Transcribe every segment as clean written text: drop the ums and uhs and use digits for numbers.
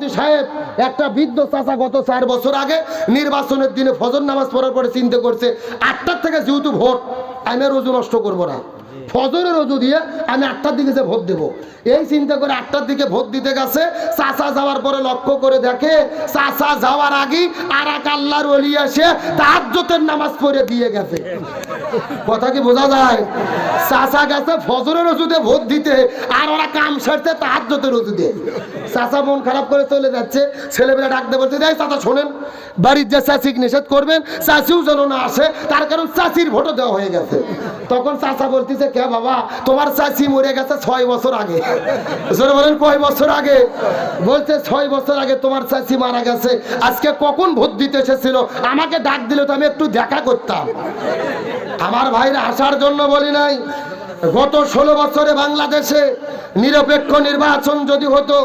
সভাপতি সাহেব একটা বৃদ্ধ চাচা গত 4 বছর আগে নির্বাচনের দিনে ফজর নামাজ পড়ার পরে চিন্তা করছে 8টার থেকে যেহেতু ভোট, আমি রোজু নষ্ট করবো না, ফজরের রোজু দিয়ে আমি 8টার দিকে যে ভোট দেবো। এই চিন্তা করে 8টার দিকে ভোট দিতে গেছে। চাচা যাওয়ার পরে লক্ষ্য করে দেখে চাচা যাওয়ার আগে আর এক আল্লাহর ওলি এসে তাহাজ্জুদের নামাজ পড়ে দিয়ে গেছে। কথা কি বোঝা যায়? চাচা গেছে ফজরের রোজুতে ভোট দিতে, আর ওরা কাম সারতে তাহাজ্জুদের রোজুতে। চাচা মন খারাপ করে চলে যাচ্ছে, ছেলেমেয়েরা ডাকতে বলতে যাই চাচা শোনেন, বাড়ির যে চাচিকে নিষেধ করবেন, চাচিও যেন না আসে, তার কারণ চাচির ভোটও দেওয়া হয়ে গেছে। তখন চাচা বলতেছে কে বাবা, তোমার চাচি মরে গেছে 6 বছর আগে। বলেন কয় বছর আগে? বলছে 6 বছর আগে তোমার চাচি মারা গেছে। আজকে কখন ভোট দিতে এসেছিল, আমাকে ডাক দিল তো আমি একটু দেখা করতাম। আমার ভাইরা আসার জন্য বলি নাই। গত 16 বছরে বাংলাদেশে নিরপেক্ষ নির্বাচন যদি হতো,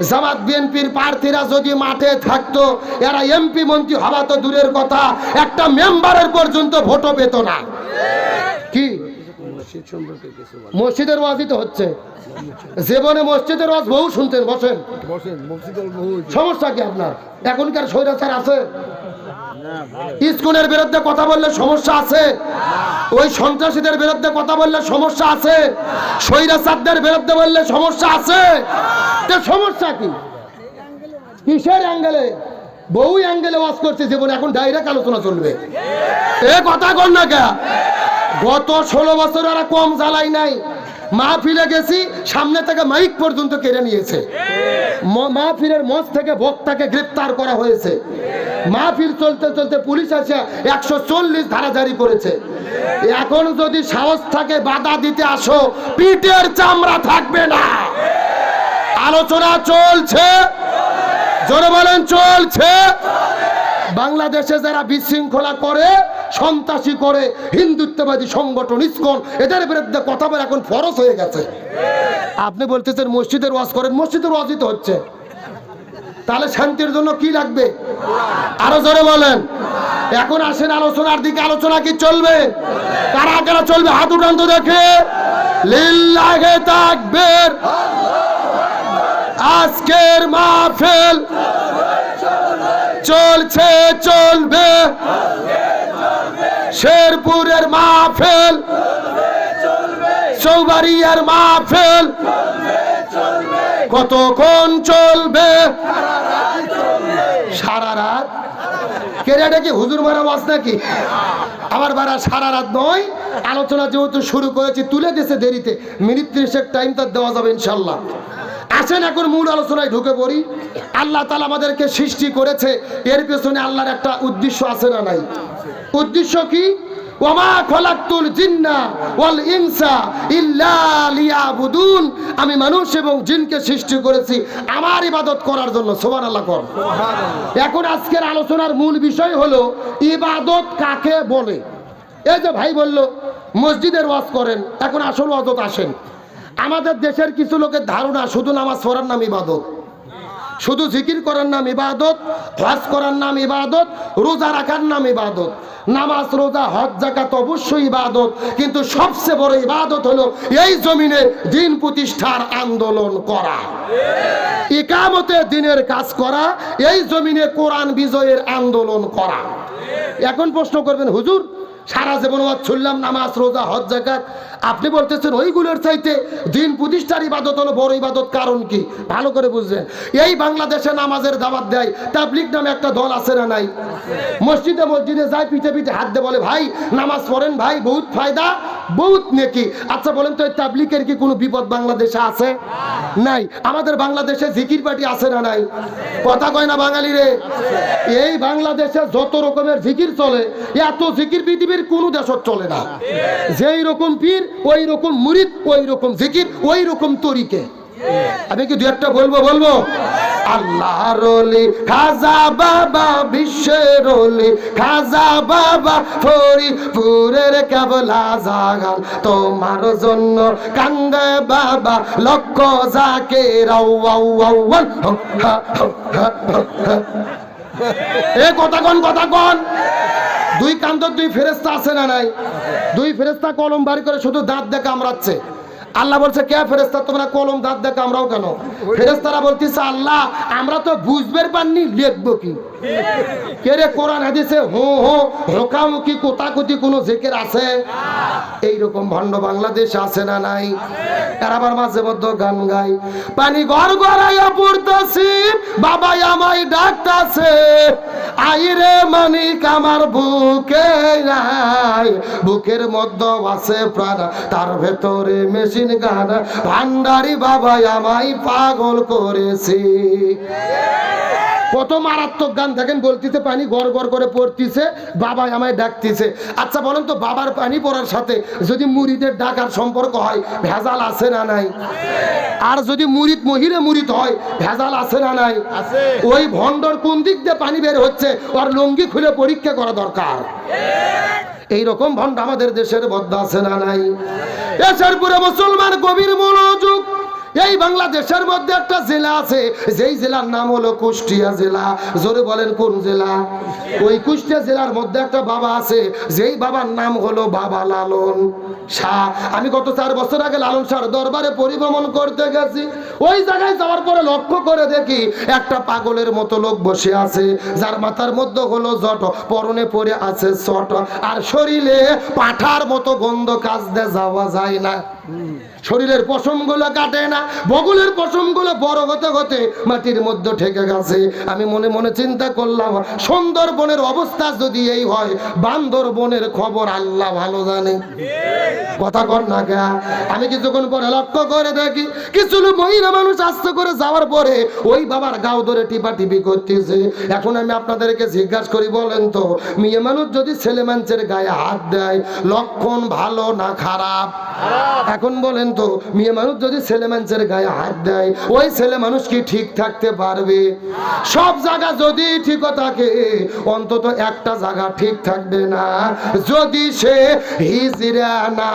জামাত বিএনপির প্রার্থীরা যদি মাঠে থাকতো, এরা এমপি মন্ত্রী হওয়া তো দূরের কথা, একটা মেম্বারের পর্যন্ত ভোটও পেত না। কি মসজিদের ওয়াজই তো হচ্ছে, জীবনে মসজিদের ওয়াজ বহু শুনতেন, বসেন সমস্যা কি আপনার? এখনকার স্বৈরাচার আছে, ইসকনের বিরুদ্ধে কথা বললে সমস্যা আছে, ওই সন্ত্রাসীদের বিরুদ্ধে কথা বললে সমস্যা আছে, স্বৈরাচারদের বিরুদ্ধে বললে সমস্যা আছে। সমস্যা কি? কিসের অ্যাঙ্গেলে? বহু অ্যাঙ্গেলে ওয়াজ করছে জীবনে, এখন ডাইরেক্ট আলোচনা চলবে। এ কথা কর না কে? গত 16 বছর ওরা কম জ্বালাই নাই। মাহফিলে গেছি, সামনে থেকে মাইক পর্যন্ত কেড়ে নিয়েছে। মাহফিলের মঞ্চ থেকে বক্তাকে গ্রেফতার করা হয়েছে। মাহফিল চলতে চলতে পুলিশ এসে 140 ধারা জারি করেছে। এখন যদি সাহস থাকে বাধা দিতে আসো, পিঠের চামড়া থাকবে না। আলোচনা চলছে, জোরে বলেন চলছে। বাংলাদেশে যারা বিশৃঙ্খলা করে, সন্ত্রাসী করে, হিন্দুত্ববাদী সংগঠন ইসকন, এদের বিরুদ্ধে কথা বলা এখন ফরজ হয়ে গেছে। আপনি বলতেছেন মসজিদের ওয়াজ করেন, মসজিদের ওয়াজই তো হচ্ছে, তাহলে শান্তির জন্য কি লাগবে? আরো জোরে বলেন। এখন আসেন আলোচনার দিকে। আলোচনা কি চলবে? কারা কারা চলবে হাত উঠান তো দেখে। লিল্লাহে তাকবীর। আজকের মাহফিল চলছে, চলবে। শেরপুরের মাহফিল, চৌবাড়িয়ার মাহফিল কতক্ষণ চলবে? সারা রাত। কেরাটা কি হুজুর মারা ওয়াজ নাকি? আমার বারা সারা রাত নয়। আলোচনা যেহেতু শুরু করেছি, তুলে দিয়েছে দেরিতে, মিনিট 30 টাইম তার দেওয়া যাবে ইনশাল্লাহ। আসেন এখন মূল আলোচনায় ঢুকে পড়ি। আল্লাহ তাআলা আমাদেরকে সৃষ্টি করেছে, এর পেছনে আল্লাহর একটা উদ্দেশ্য আছে না নাই? উদ্দেশ্য কি? ওয়ামা খলাকতুল জিন্না ওয়াল ইনসা ইল্লা লিয়াবুদুন। আমি মানুষ এবং জিনকে সৃষ্টি করেছি আমার ইবাদত করার জন্য। সুবহানাল্লাহ কর। এখন আজকের আলোচনার মূল বিষয় হলো ইবাদত কাকে বলে। এই যে ভাই বলল মসজিদের ওয়াজ করেন, এখন আসল ওয়াজত আসেন। আমাদের দেশের কিছু লোকের ধারণা শুধু নামাজ পড়ার নাম ইবাদত, শুধু জিকির করার নাম ইবাদত, হজ করার নাম ইবাদত, রোজা রাখার নাম ইবাদত। নামাজ, রোজা, হজ, যাকাত অবশ্যই ইবাদত, কিন্তু সবচেয়ে বড় ইবাদত হলো এই জমিনে দিন প্রতিষ্ঠার আন্দোলন করা, ইকামতে দিনের কাজ করা, এই জমিনে কোরআন বিজয়ের আন্দোলন করা। এখন প্রশ্ন করবেন হুজুর সারা জীবন ওয়াজ শুনলাম, নামাজ, রোজা, হজ, যাকাত, আপনি বলতেছেন ওইগুলোর চাইতে দিন প্রতিষ্ঠার ইবাদত হলো বড় ইবাদত। কারণ কি? ভালো করে বুঝবেন। এই বাংলাদেশে নামাজের দাওয়াত দেয় তাবলীগ নামে একটা দল আছে না নাই? মসজিদে মসজিদে যায়, পিঠে পিঠে হাত দিয়ে বলে ভাই নামাজ পড়েন ভাই, বহুত ফায়দা, বহুত নেকি। আচ্ছা বলেন তো এই তাবলীগের কি কোনো বিপদ বাংলাদেশে আছে? নাই। আমাদের বাংলাদেশে জিকির পার্টি আছে না নাই? কথা কয় না বাঙালি রে? এই বাংলাদেশে যত রকমের জিকির চলে, এত জিকির পৃথিবীর কোনো দেশত চলে না। যেই রকম পীর ওই রকম মুরিদ, ওই রকম জিকির, ওই রকম তরিকে। আমি কি দু একটা বলবো? আল্লাহর ওলি খাজা বাবা, বিশ্বের ওলি খাজা বাবা, ফরিদপুরের কেবলা জাগান তোমার জন্য কান্দে বাবা, লক্ষ জাকের আউয়াল। এ কথা কন। দুই কান্দর দুই ফেরেশতা আছে না নাই? দুই ফেরেশতা কলম বাড়ি করে শুধু দাঁত দিয়ে কামড়াচ্ছে। আল্লাহ বলছে কে ফেরেশতা তোমরা কলম দাঁত দেখো আমরাও কেন? ফেরেশতারা বলতেছে আল্লাহ আমরা তো বুঝবার পারিনি লিখবো কি? কে রে কোরআন হাদিসে হো হো হোকামুখি কোতাকুতি কোনো জিকির আছে? এইরকম ভণ্ড বাংলাদেশ আছে না নাই? আর আবার মাঝে মধ্যে গান গাই, পানি ঘর গড়াইয়া পড়তাছি বাবা আমায় ডাকতাছে, আইরে মানিক আমার বুকে নাই, বুকের মধ্যে আছে প্রাণ তার ভেতরে মেশিন গান, ভান্ডারি বাবা আমায় পাগল করেছে। কত মারাত্মক গান দেখেন, বলতেছে পানি গড় গড় করে পড়তেছে বাবা আমায় ডাকতেছে। আচ্ছা বলেন তো বাবার পানি পড়ার সাথে যদি মুরিদের ডাকার সম্পর্ক হয় ভেজাল আছে না নাই? আর যদি মুরিদ মহিলা মুরিদ হয় ভেজাল আছে না নাই? ওই ভণ্ডর কোন দিক দিয়ে পানি বের হচ্ছে আর লুঙ্গি খুলে পরীক্ষা করা দরকার। এইরকম ভণ্ড আমাদের দেশের মধ্যে আছে না নাই? দেশের পুরো মুসলমান গভীর মনোযোগ। এই বাংলাদেশের মধ্যে একটা জেলা আছে, যেই জেলার নাম হলো কুষ্টিয়া জেলা। জোরে বলেন কোন জেলা? ওই কুষ্টিয়া জেলার মধ্যে একটা বাবা আছে, যেই বাবার নাম হলো বাবা লালন শাহ। আমি গত 4 বছর আগে লালন শাহর দরবারে পরিভ্রমণ করতে গেছি। ওই জায়গায় যাওয়ার পরে লক্ষ্য করে দেখি একটা পাগলের মতো লোক বসে আছে, যার মাথার মধ্যে হলো জট, পরনে পরে আছে চট, আর শরীরে পাঠার মতো গন্ধ কাজতে যাওয়া যায় না। শরীরের পশমগুলো কাটে না, বগলের পশমগুলো বড় হতে হতে মাটির মধ্যে ঠেকে গেছে। আমি মনে মনে চিন্তা করলাম, সুন্দরবনের অবস্থা যদি এই হয়, বান্দরবনের খবর আল্লাহ ভালো জানে। কথা কর না কে? আমি কিছুক্ষণ পরে লক্ষ্য করে দেখি কিছু মহিলা মানুষ আস্তে করে যাওয়ার পরে ওই বাবার গাও ধরে টিপা টিপি করতেছে। এখন আমি আপনাদেরকে জিজ্ঞাসা করি, বলেন তো মেয়ে মানুষ যদি ছেলে মানুষের গায়ে হাত দেয় লক্ষণ ভালো না খারাপ? এখন বলেন তো মেয়ে মানুষ যদি ছেলে মানুষের গায়ে হাত দেয় ওই ছেলে মানুষ কি ঠিক থাকতে পারবে? সব জায়গা যদি ঠিক থাকে অন্তত একটা জায়গা ঠিক থাকবে না, যদি সে হিজড়া না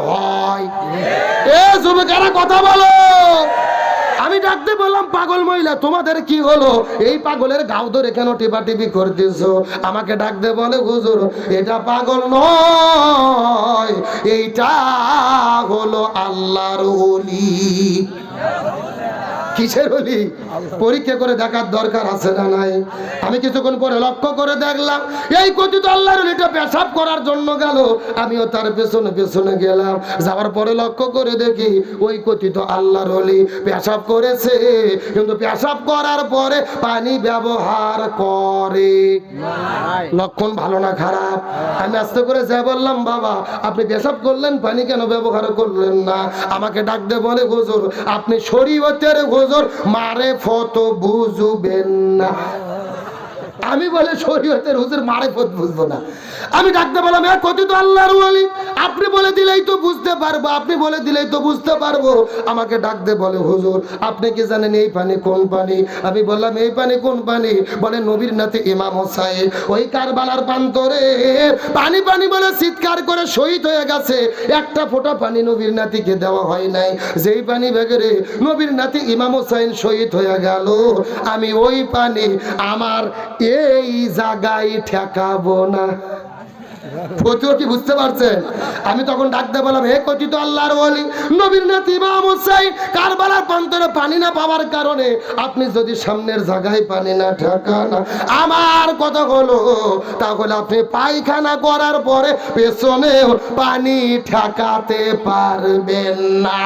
হয়। এ যুবকেরা কথা বলো। আমি ডাকতে বললাম, পাগল মহিলা তোমাদের কি হলো? এই পাগলের গাও ধরে কেন টিপা টিপি করতেছো? আমাকে ডাকতে বলে, হুজুর এটা পাগল নয়, এইটা হলো আল্লাহর ওলি। কিসের ওলি? পরীক্ষা করে দেখার দরকার আছে না নাই? আমি কিছুক্ষণ পরে লক্ষ্য করে দেখলাম এই কথিত আল্লাহর ওলিটা পেশাব করার জন্য গেল, আমিও তার পেছনে পেছনে গেলাম। যাওয়ার পরে লক্ষ্য করে দেখি ওই কথিত আল্লাহর ওলি পেশাব করেছে, কিন্তু পেশাব করার পরে পানি ব্যবহার করে। লক্ষণ ভালো না খারাপ? আমি আস্তে করে যা বললাম, বাবা আপনি পেশাব করলেন, পানি কেন ব্যবহার করলেন না? আমাকে ডাকতে বলে, হুজুর আপনি শরীয়তের হুজুর, মারে ফত বুঝবেন না। আমি বলে শরীয়তের হুজুর মারে ফত বুঝবো না? আমি ডাকতে বললাম, এ কথিত আল্লাহর ওলি, আপনি বলে দিলেই তো বুঝতে পারবো, আপনি বলে দিলেই তো বুঝতে পারবো। আমাকে ডাকতে বলে, হুজুর আপনি কি জানেন এই পানি কোন পানি? আমি বললাম, এই পানি কোন পানি? বলে নবীর নাতি ইমাম হোসাইন ওই কারবালার প্রান্তরে পানি পানি বলে চিৎকার করে শহীদ হয়ে গেছে, একটা ফোঁটা পানি নবীর নাতিকে দেওয়া হয় নাই। যেই পানি বেগরে নবীর নাতি ইমাম হোসাইন শহীদ হয়ে গেল, আমি ওই পানি আমার এই জায়গায় ঠেকাবো না। কি বুঝতে পারছেন? আমি তখন ডাকতে বললাম, হে কথিত আল্লাহর ওলি, নবীর নাতি ইমাম হোসেন কারবালার প্রান্তরে পানি না পাওয়ার কারণে আপনি যদি সামনের জায়গায় পানি না ঠেকান, আমার কথা হলো তাহলে আপনি পায়খানা করার পরে পেছনে পানি ঠেকাতে পারবেন না।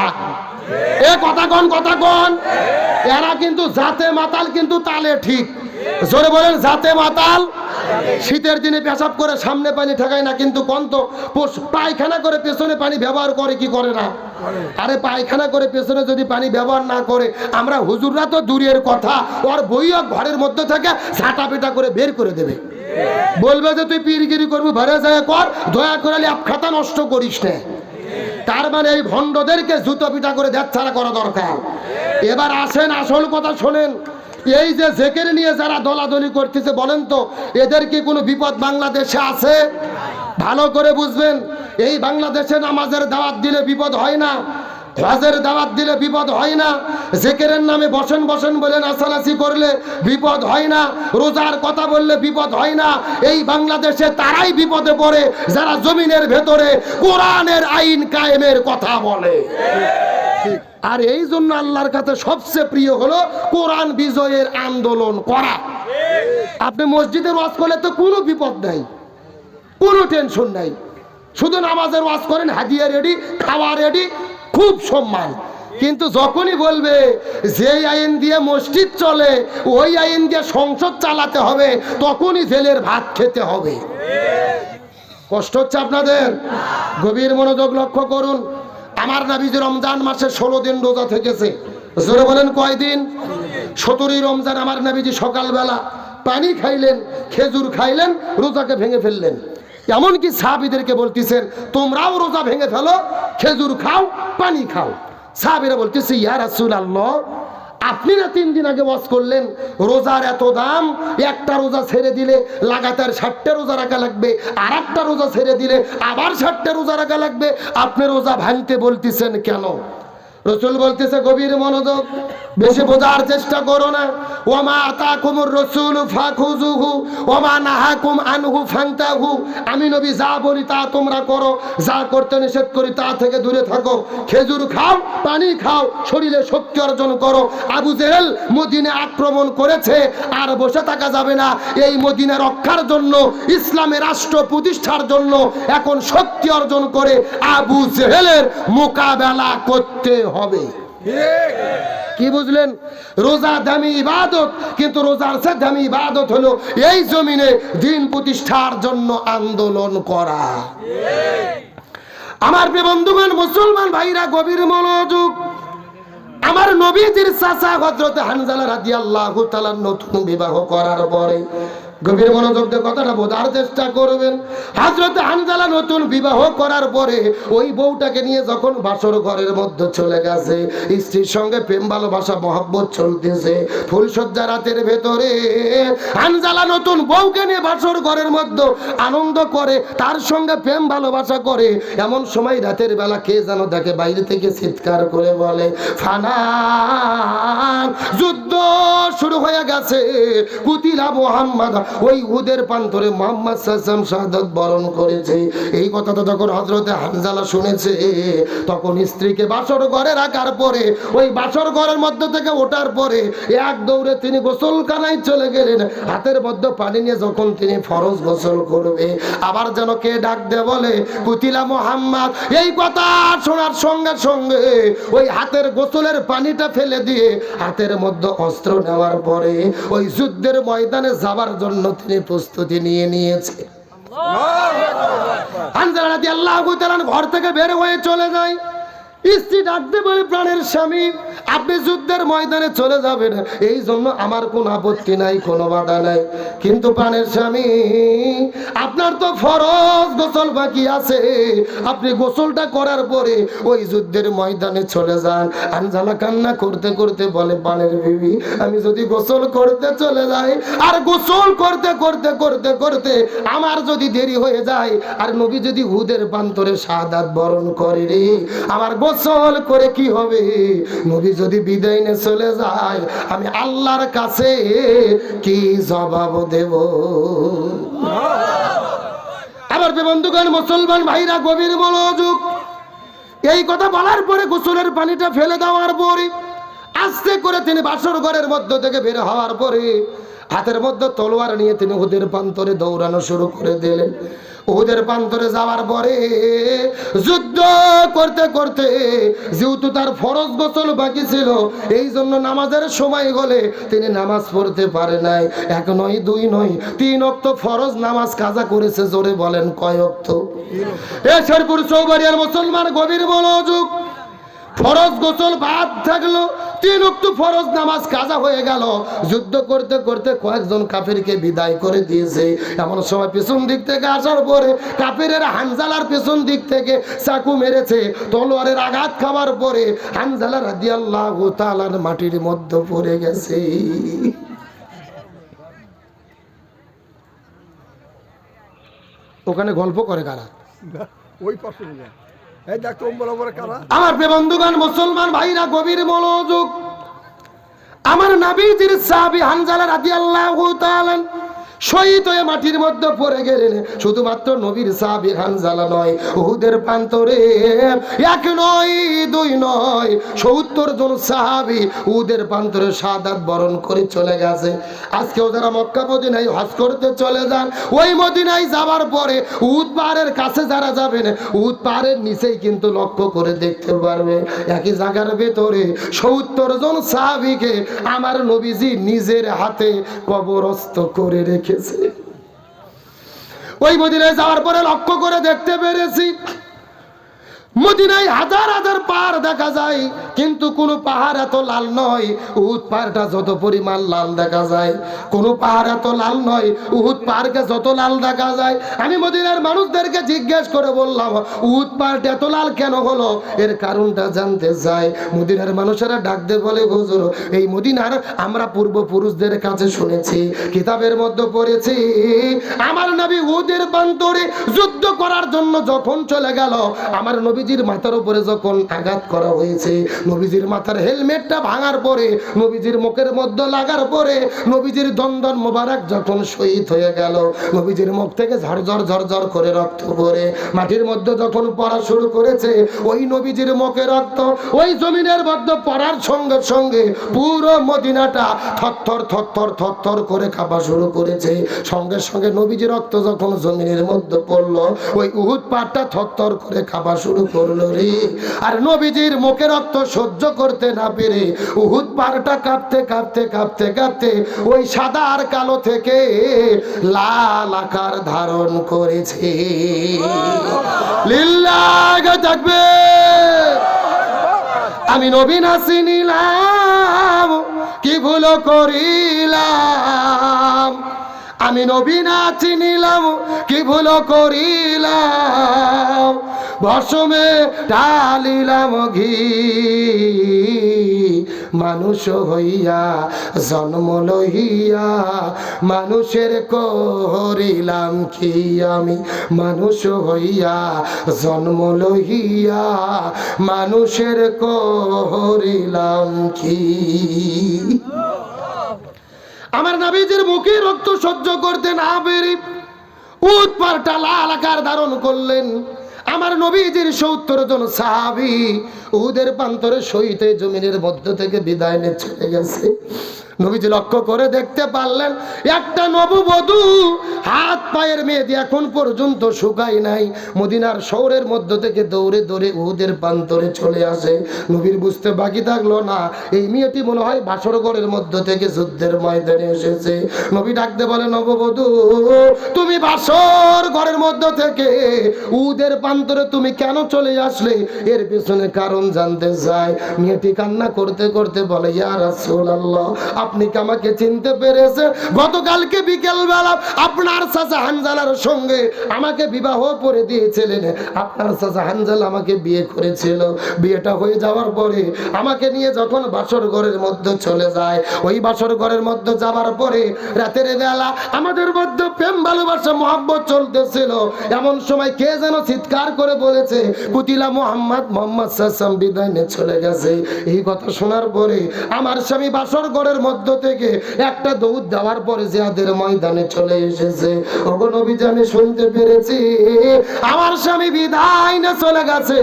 এ কথা কোন কথা কোন? এরা কিন্তু জাতে মাতাল, কিন্তু তালে ঠিক। জোরে বলেন জাতে মাতাল। শীতের দিনে পেশাব করে সামনে পানি ঠেকায় না, কিন্তু কন্ত পায়খানা করে পেছনে পানি ব্যবহার করে কি করে না? আরে পায়খানা করে পেছনে যদি পানি ব্যবহার না করে, আমরা হুজুররা তো দূরের কথা, ওর বইও ঘরের মধ্যে থেকে ঝাঁটা পেটা করে বের করে দেবে, বলবে যে তুই পীরগিরি করবি, ঘরে যায় কর, দয়া করে ল্যাপ খাতা নষ্ট করিস না। তার মানে এই ভণ্ডদেরকে জুতো পিটা করে দেশ ছাড়া করা দরকার। এবার আসেন আসল কথা শোনেন। এই যে জেকের নিয়ে যারা দলাদলি করতেছে, বলেন তো এদের কি কোনো বিপদ বাংলাদেশে আছে? ভালো করে বুঝবেন, এই বাংলাদেশে নামাজের দাওয়াত দিলে বিপদ হয় না। হজের দাওয়াত দিলে বিপদ হয় না, জিকিরের নামে বসেন বসেন বলে নাচানাচি করলে বিপদ হয় না, রোজার কথা বললে বিপদ হয় না। এই বাংলাদেশে তারাই বিপদে পড়ে যারা জমিনের ভেতরে কোরআনের আইন কায়েমের কথা বলে। আর এই জন্য আল্লাহর কাছে সবচেয়ে প্রিয় হলো কোরআন বিজয়ের আন্দোলন করা। আপনি মসজিদের ওয়াজ করলে তো কোনো বিপদ নাই, কোনো টেনশন নাই, শুধু নামাজের ওয়াজ করেন, হাদিয়া রেডি, খাওয়া রেডি, খুব সম্মান। কিন্তু যখনই বলবে যে আইন দিয়ে মসজিদ চলে ওই আইন দিয়ে সংসদ চালাতে হবে, তখনই জেলের ভাত খেতে হবে। কষ্ট হচ্ছে আপনাদের? গভীর মনোযোগ লক্ষ্য করুন। আমার নবীজি রমজান মাসে 16 দিন রোজা থেকেছে। জোরে বলেন কয়দিন? 17ই রমজান আমার নবীজি সকালবেলা পানি খাইলেন, খেজুর খাইলেন, রোজাকে ভেঙে ফেললেন। এমনকি সাহাবীদেরকে বলতেছেন তোমরাও রোজা ভেঙে ফেলো, খেজুর খাও, পানি খাও। সাহাবীরা বলতেছে ইয়া রাসূলুল্লাহ, আপনি না 3 দিন আগে ওয়াজ করলেন রোজার এত দাম, একটা রোজা ছেড়ে দিলে লাগাতার 60টা রোজা রাখা লাগবে, আর একটা রোজা ছেড়ে দিলে আবার 60টা রোজা রাখা লাগবে, আপনি রোজা ভাঙতে বলতেছেন কেন? রাসূল বলতেছে গভীর মনোযোগ, বেশি বোঝার চেষ্টা করো না। ওয়ামা আতাকুমুর রাসূল ফাখুযুহু ওয়ামা নাহাকুম আনহু ফান্তাহু। আমি নবী যা বলি তা তোমরা করো, যা করতে নিষেধ করি তা থেকে দূরে থাকো। খেজুর খাও, পানি খাও, শরীরে শক্তি অর্জন করো। আবু জেহেল মদিনা আক্রমণ করেছে, আর বসে থাকা যাবে না। এই মদিনা রক্ষার জন্য, ইসলামের রাষ্ট্র প্রতিষ্ঠার জন্য এখন শক্তি অর্জন করে আবু জেহেলের মোকাবেলা করতে হবে। কি বুঝলেন? রোজা দামি ইবাদত, কিন্তু রোজার চেয়ে দামি ইবাদত হলো এই জমিনে দিন প্রতিষ্ঠার জন্য আন্দোলন করা। আমার প্রিয় বন্ধুগণ, মুসলমান ভাইরা, গভীর মনোযোগ। আমার নবীজির চাচা হযরত হানজালা রাদিয়াল্লাহু তাআলা নতুন বিবাহ করার পরে, গভীর মনোযোগ দিয়ে কথাটা বোঝার চেষ্টা করবেন। হযরত হানজালা নতুন বিবাহ করার পরে ওই বউটাকে নিয়ে যখন বাসর ঘরের মধ্যে চলে গেছে, স্ত্রীর সঙ্গে প্রেম ভালোবাসা মহব্বত চলতেছে, ফুলসজ্জা রাতের ভেতরে হানজালা নতুন বউকে নিয়ে বাসর ঘরের মধ্যে আনন্দ করে, তার সঙ্গে প্রেম ভালোবাসা করে। এমন সময় রাতের বেলা কে যেন দেখে বাইরে থেকে চিৎকার করে বলে ফানান, যুদ্ধ শুরু হয়ে গেছে, কুতিলা মুহাম্মদ। ওই উহুদের প্রান্তরে মুহাম্মদ সাল্লাল্লাহু শাহাদাত বরণ করেছে। এই কথাটা যখন হযরতে হানজালা শুনেছে, তখন স্ত্রীকে বাসর ঘরে রাখার পরে, ওই বাসর ঘরের মধ্যে থেকে ওঠার পরে এক দৌড়ে তিনি গোসলখানায় চলে গেলেন। হাতের মধ্যে পানি নিয়ে যখন তিনি ফরজ গোসল করবে, আবার যেন কে ডাক দে বলে কুতিলা মুহাম্মদ। এই কথা শোনার সঙ্গে সঙ্গে ওই হাতের গোসলের পানিটা ফেলে দিয়ে হাতের মধ্যে অস্ত্র নেওয়ার পরে ওই যুদ্ধের ময়দানে যাবার জন্য তিনি প্রস্তুতি নিয়ে নিয়েছে। হানজালা রাদিয়াল্লাহু তাআলা ঘর থেকে বের হয়ে চলে যায়। স্ত্রী ডাকতে বলে প্রাণের স্বামী, আপনি যুদ্ধের ময়দানে চলে যাবেন, এই জন্য আমার কোনো আপত্তি নাই, কোনো বাধা নাই। কিন্তু প্রাণের স্বামী, আপনার তো ফরজ গোসল বাকি আছে, আপনি গোসলটা করার পরে ওই যুদ্ধের ময়দানে চলে যান। হানজালা কান্না করতে করতে বলে প্রাণের বিবি, আমি যদি গোসল করতে চলে যাই, আর গোসল করতে করতে করতে করতে আমার যদি দেরি হয়ে যায়, আর নবী যদি উহুদের প্রান্তরে শাহাদাত বরণ করে রে, আমার গোসল করে কি হবে? নবী যদি বিদায় নিয়ে চলে যায়, আমি আল্লাহর কাছে কি জবাব দেব? আমার বন্ধুগণ, মুসলমান ভাইরা, গভীর মনোযোগ। এই কথা বলার পরে গোসলের পানিটা ফেলে দেওয়ার পরে আস্তে করে তিনি বাসর ঘরের মধ্য থেকে বের হওয়ার পরে হাতের মধ্যে তলোয়ার নিয়ে তিনি উহুদের প্রান্তরে দৌড়ানো শুরু করে দিলেন। উহুদের প্রান্তরে যাওয়ার পরে যুদ্ধ করতে করতে যেহেতু তার ফরজ গোসল বাকি ছিল, এই জন্য নামাজের সময় হলে তিনি নামাজ পড়তে পারে নাই। 1 নয় 2 নয় 3 ওয়াক্ত ফরজ নামাজ কাজা করেছে। জোরে বলেন কয় ওয়াক্ত? এই শেরপুর চৌবাড়িয়ার মুসলমান, গভীর মনোযোগ। ফরজ গোসল বাদ থাকলো, 3 ওয়াক্ত ফরজ নামাজ কাজা হয়ে গেল। যুদ্ধ করতে করতে কয়েকজন কাফিরকে বিদায় করে দিয়েছে। এমন সময় পিছন দিক থেকে আসার পরে কাফিরের হানজালার পিছন দিক থেকে চাকু মেরেছে। তলোয়ারের আঘাত খাওয়ার পরে হানজালা রাদিয়াল্লাহু তাআলার মাটির মধ্যে পড়ে গেছে। ওখানে গল্প করে কারা? ওই পাশে আমার প্রিয় বন্ধুগণ, মুসলমান ভাইরা গভীর মনোযোগ। আমার নবীজির সাহাবী হানজালা রাদিয়াল্লাহু তাআলা শহীদ হয়ে মাটির মধ্যে পড়ে গেলেন। শুধুমাত্র নবীর সাহাবী হানজালা নয়, উহুদের প্রান্তরে এক নয় দুই নয় ৭০ জন সাহাবী উহুদের প্রান্তরে শাহাদাত বরণ করে চলে গেছে। আজকেও যারা মক্কা মদিনায় হজ করতে চলে যান, ওই মদিনায় যাওয়ার পরে উহুদ পাহাড়ের কাছে যারা যাবেন, উহুদ পাহাড়ের নিচেই কিন্তু লক্ষ্য করে দেখতে পারবে একই জায়গার ভেতরে ৭০ জন সাহাবীকে আমার নবীজি নিজের হাতে কবরস্থ করে রেখে। ওই মদিনায় যাওয়ার পরে লক্ষ্য করে দেখতে পেরেছি মদিনায় হাজার হাজার পাহাড় দেখা যায়, কিন্তু কোনো পাহাড় এত লাল নয় উহুদ পাহাড়টা যত পরিমাণ লাল দেখা যায়। কোনো পাহাড় এত লাল নয় উহুদ পাহাড়কে যত লাল দেখা যায়। আমি মদিনার মানুষদেরকে জিজ্ঞেস করে বললাম, উহুদ পাহাড়টা এত লাল কেন হলো? এর কারণটা জানতে চাই। মদিনার মানুষেরা ডাক দিয়ে বলে, হুজুর, এই মদিনার আমরা পূর্বপুরুষদের কাছে শুনেছি, কিতাবের মধ্যে পড়েছি, আমার নবী উহুদের প্রান্তরে যুদ্ধ করার জন্য যখন চলে গেল, আমার নবীজির মাথার উপরে যখন আঘাত করা হয়েছে, নবীজির মাথার হেলমেটটা ভাঙার পরে, নবীজির মুখের মধ্যে লাগার পরে, নবীজির দন্দন মোবারক যখন শহীদ হয়ে গেল, নবীজির মুখ থেকে ঝরঝর ঝরঝর করে রক্ত পড়ে মাটির মধ্যে যখন পড়া শুরু করেছে, ওই নবীজির মুখে রক্ত ওই জমিনের মধ্যে পড়ার সঙ্গে সঙ্গে পুরো মদিনাটা থরথর থরথর থরথর করে কাঁপা শুরু করেছে। সঙ্গে সঙ্গে নবীজির রক্ত যখন জমিনের মধ্যে পড়লো, ওই উহুদ পাহাড়টা থরথর করে কাঁপা শুরু করলো রে। আর নবীজির মুখে রক্ত সহ্য করতে না পেরে উহুদ পাহাড়টা কাঁপতে কাঁপতে কাঁপতে কাঁপতে ওই সাদা আর কালো থেকে লাল আকার ধারণ করেছে। লিল্লাহ তাকবীর। আমি নবী না চিনিলাম, কি ভুল করিলাম। আমি নবী না চিনিলাম, কি ভুল করিলাম। ভসমে ঢালিলাম ঘি, মানুষ হইয়া জন্ম লইয়া মানুষের করিলাম কি। আমি মানুষ হইয়া জন্ম লইয়া মানুষের করিলাম কি। আমার নবীজির মুখে রক্ত সহ্য করতে না পেরে উহুদ পাহাড়টা লাল আকার ধারণ করলেন। আমার নবীজির ৭০ জন সাহাবী উহুদের প্রান্তরে শহীদ হয়ে জমিনের মধ্য থেকে বিদায় নিয়ে চলে গেছে। নবীজি লক্ষ্য করে দেখতে পারলেন একটা নববধূ হাত পায়ের মেহেদি এখন পর্যন্ত শুকায় নাই, মদিনার শহরের মধ্য থেকে দৌড়ে দৌড়ে উহুদের প্রান্তরে চলে আসে। নবীর বুঝতে বাকি থাকলো না, এই মেয়েটি মনে হয় বাসরঘরের মধ্য থেকে যুদ্ধের ময়দানে এসেছে। নবী ডাকতে বলে, নববধূ, তুমি বাসর ঘরের মধ্য থেকে উহুদের প্রান্তরে তুমি কেন চলে আসলে? এর পিছনে কারণ জানতে চাই। মেয়েটি কান্না করতে করতে বলে, ইয়া রাসূলুল্লাহ, আপনি কি আমাকে চিনতে পেরেছেন? গতকালকে বিকেল বেলা আপনার চাচা হানজালার সঙ্গে আমাকে বিবাহ করে দিয়েছিলেন। আপনার চাচা হানজালা আমাকে বিয়ে করেছিল। বিয়েটা হয়ে যাওয়ার পরে আমাকে নিয়ে যখন বাসর ঘরের মধ্যে চলে যায়, ওই বাসর ঘরের মধ্যে যাওয়ার পরে রাতের বেলা আমাদের মধ্যে প্রেম ভালোবাসা মহব্বত চলতেছিল। এমন সময় কে যেন চিৎকার করে বলেছে, কুতিলা মুহাম্মদ, মুহাম্মদ সাল্লাল্লাহু বিদায় নিয়ে চলে গেছে। এই কথা শোনার পরে আমার স্বামী বাসর ঘরের মধ্য থেকে একটা দৌড় দেওয়ার পরে জিহাদের ময়দানে চলে এসেছে। ওগো নবী, আমি শুনতে পেরেছি আমার স্বামী বিদায় নিয়ে চলে গেছে।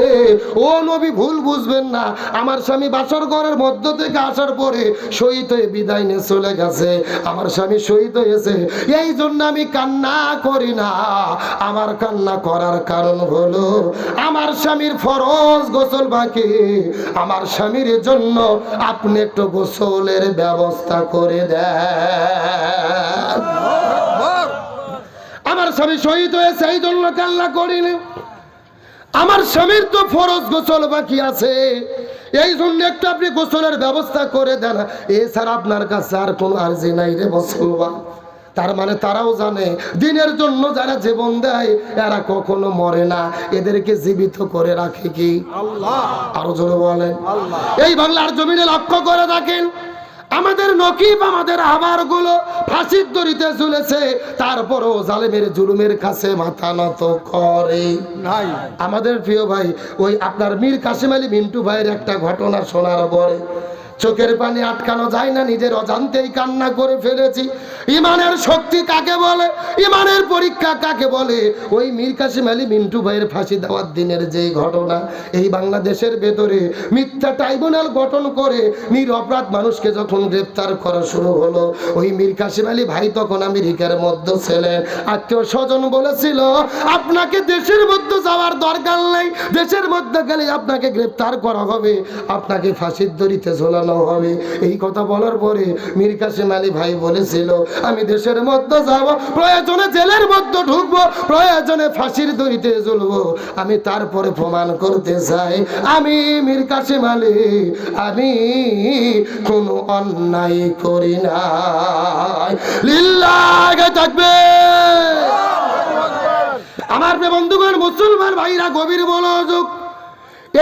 ও নবী, ভুল বুঝবেন না, আমার স্বামী বাসর ঘরের মধ্য থেকে আসার পরে শহীদ হয়ে বিদায় নিয়ে চলে গেছে। আমার স্বামী শহীদ হয়েছে, এই জন্য আমি কান্না করি না। আমার কান্না করার কারণ হলো আমার স্বামীর ফরজ গোসল বাকি। আমার স্বামীর জন্য আপনি একটু গোসলের ব্যবস্থা করে দেন। আমার স্বামী শহীদ হয়েছে, এই জন্য কান্না করিনি। আমার স্বামীর তো ফরজ গোসল বাকি আছে, এই জন্য একটু আপনি গোসলের ব্যবস্থা করে দেন। এছাড়া আপনার কাছে আর কোনো আরজি নাই রে মুসলমান। তার মানে তারাও জানে দিনের জন্য যারা জীবন দেয় এরা কখনো মরে না, এদেরকে জীবিত করে রাখে কি আল্লাহ। আরো জোরে বলেন। এই বাংলার জমিনে লক্ষ্য করে দেখেন, আমাদের নকিব আমাদের আবারগুলো ফাঁসির দড়িতে ঝুলেছে, তারপরও জালেমের জুলুমের কাছে মাথা নত করে নাই। আমাদের প্রিয় ভাই ওই আপনার মীর কাসেম আলী মিন্টু ভাইয়ের একটা ঘটনা শোনার পরে চোখের পানি আটকানো যায় না, নিজের অজান্তেই কান্না করে ফেলেছি। ইমানের শক্তি কাকে বলে, ইমানের পরীক্ষা কাকে বলে? ওই মীর কাসেম আলী মিন্টু ভাইয়ের ফাঁসি দেওয়ার দিনের যেই ঘটনা, এই বাংলাদেশের ভেতরে মিথ্যা ট্রাইব্যুনাল গঠন করে নিরপরাধ মানুষকে যখন গ্রেপ্তার করা শুরু হলো, ওই মীর কাসেম আলী ভাই তখন আমেরিকার মধ্যে ছিলেন। আত্মীয় স্বজন বলেছিল আপনাকে দেশের মধ্যে যাওয়ার দরকার নেই, দেশের মধ্যে গেলে আপনাকে গ্রেপ্তার করা হবে, আপনাকে ফাঁসির দড়িতে ঝোলানো হবে। এই কথা বলার পরে মীর কাসেম আলী ভাই বলেছিল আমি দেশের মধ্যে যাব, প্রয়োজনে জেলের মধ্যে ঢুকবো, প্রয়োজনে ফাঁসির দড়িতে ঝুলবো, আমি তারপরে প্রমাণ করতে চাই আমি মীর কাসেম আলী আমি কোনো অন্যায় করি নাই। লিল্লাহ তাকবীর। আমার বন্ধুগণ মুসলমান ভাইরা গভীর মনোযোগ।